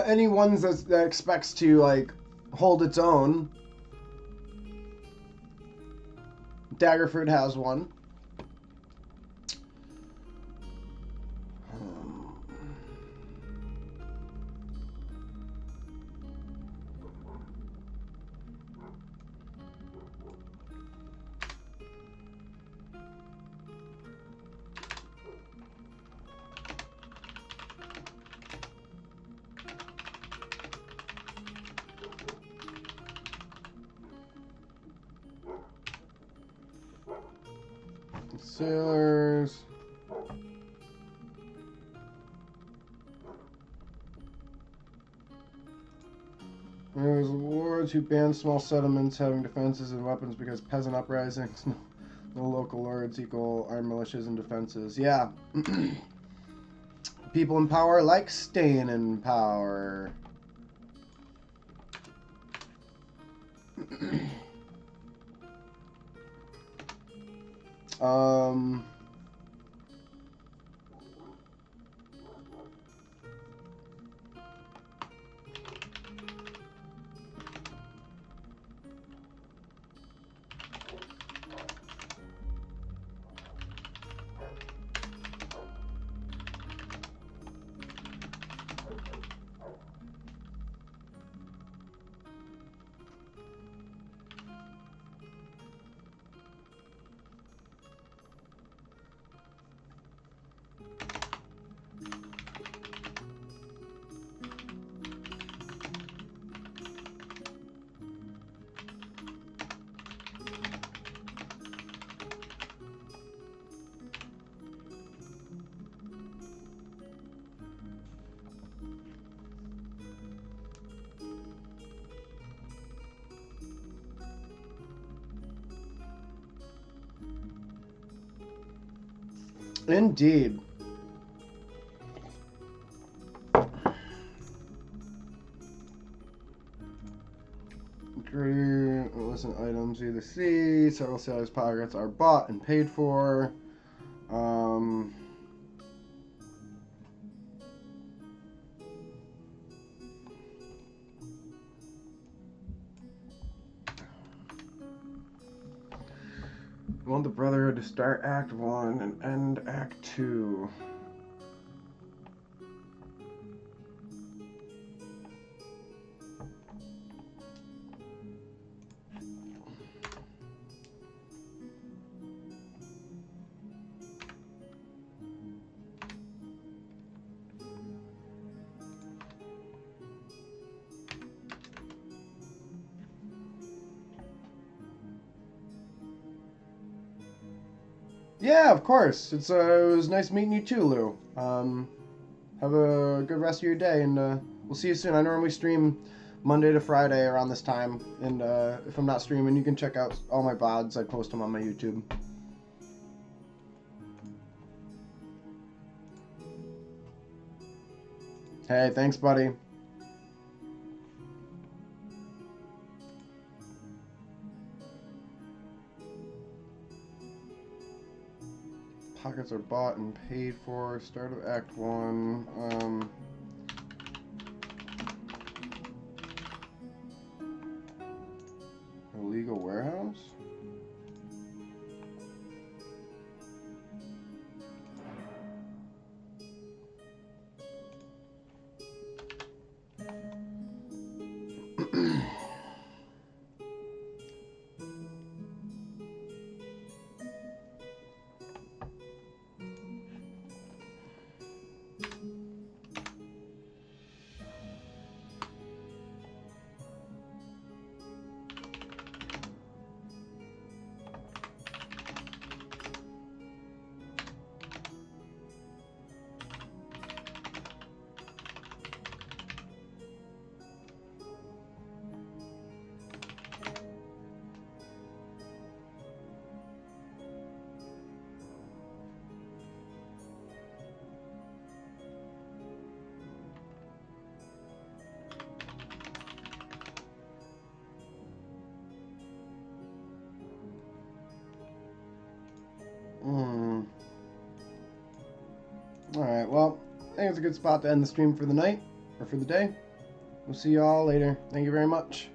Any ones that expects to like hold its own. Daggerford has one. Sailors. There's lords who ban small settlements having defenses and weapons because peasant uprisings. No local lords equal armed militias and defenses. Yeah. People in power like staying in power. Indeed. Great. Listen, items either C. Several sellers' pockets are bought and paid for. We want the Brotherhood to start Act 1 and end Act 2. Yeah, of course. It was nice meeting you too, Lou. Have a good rest of your day, and we'll see you soon. I normally stream Monday to Friday around this time, and if I'm not streaming, you can check out all my VODs. I post them on my YouTube. Hey, thanks, buddy. Pockets are bought and paid for. Start of Act 1. Illegal warehouse? Alright, well, I think it's a good spot to end the stream for the night, or for the day. We'll see y'all later. Thank you very much.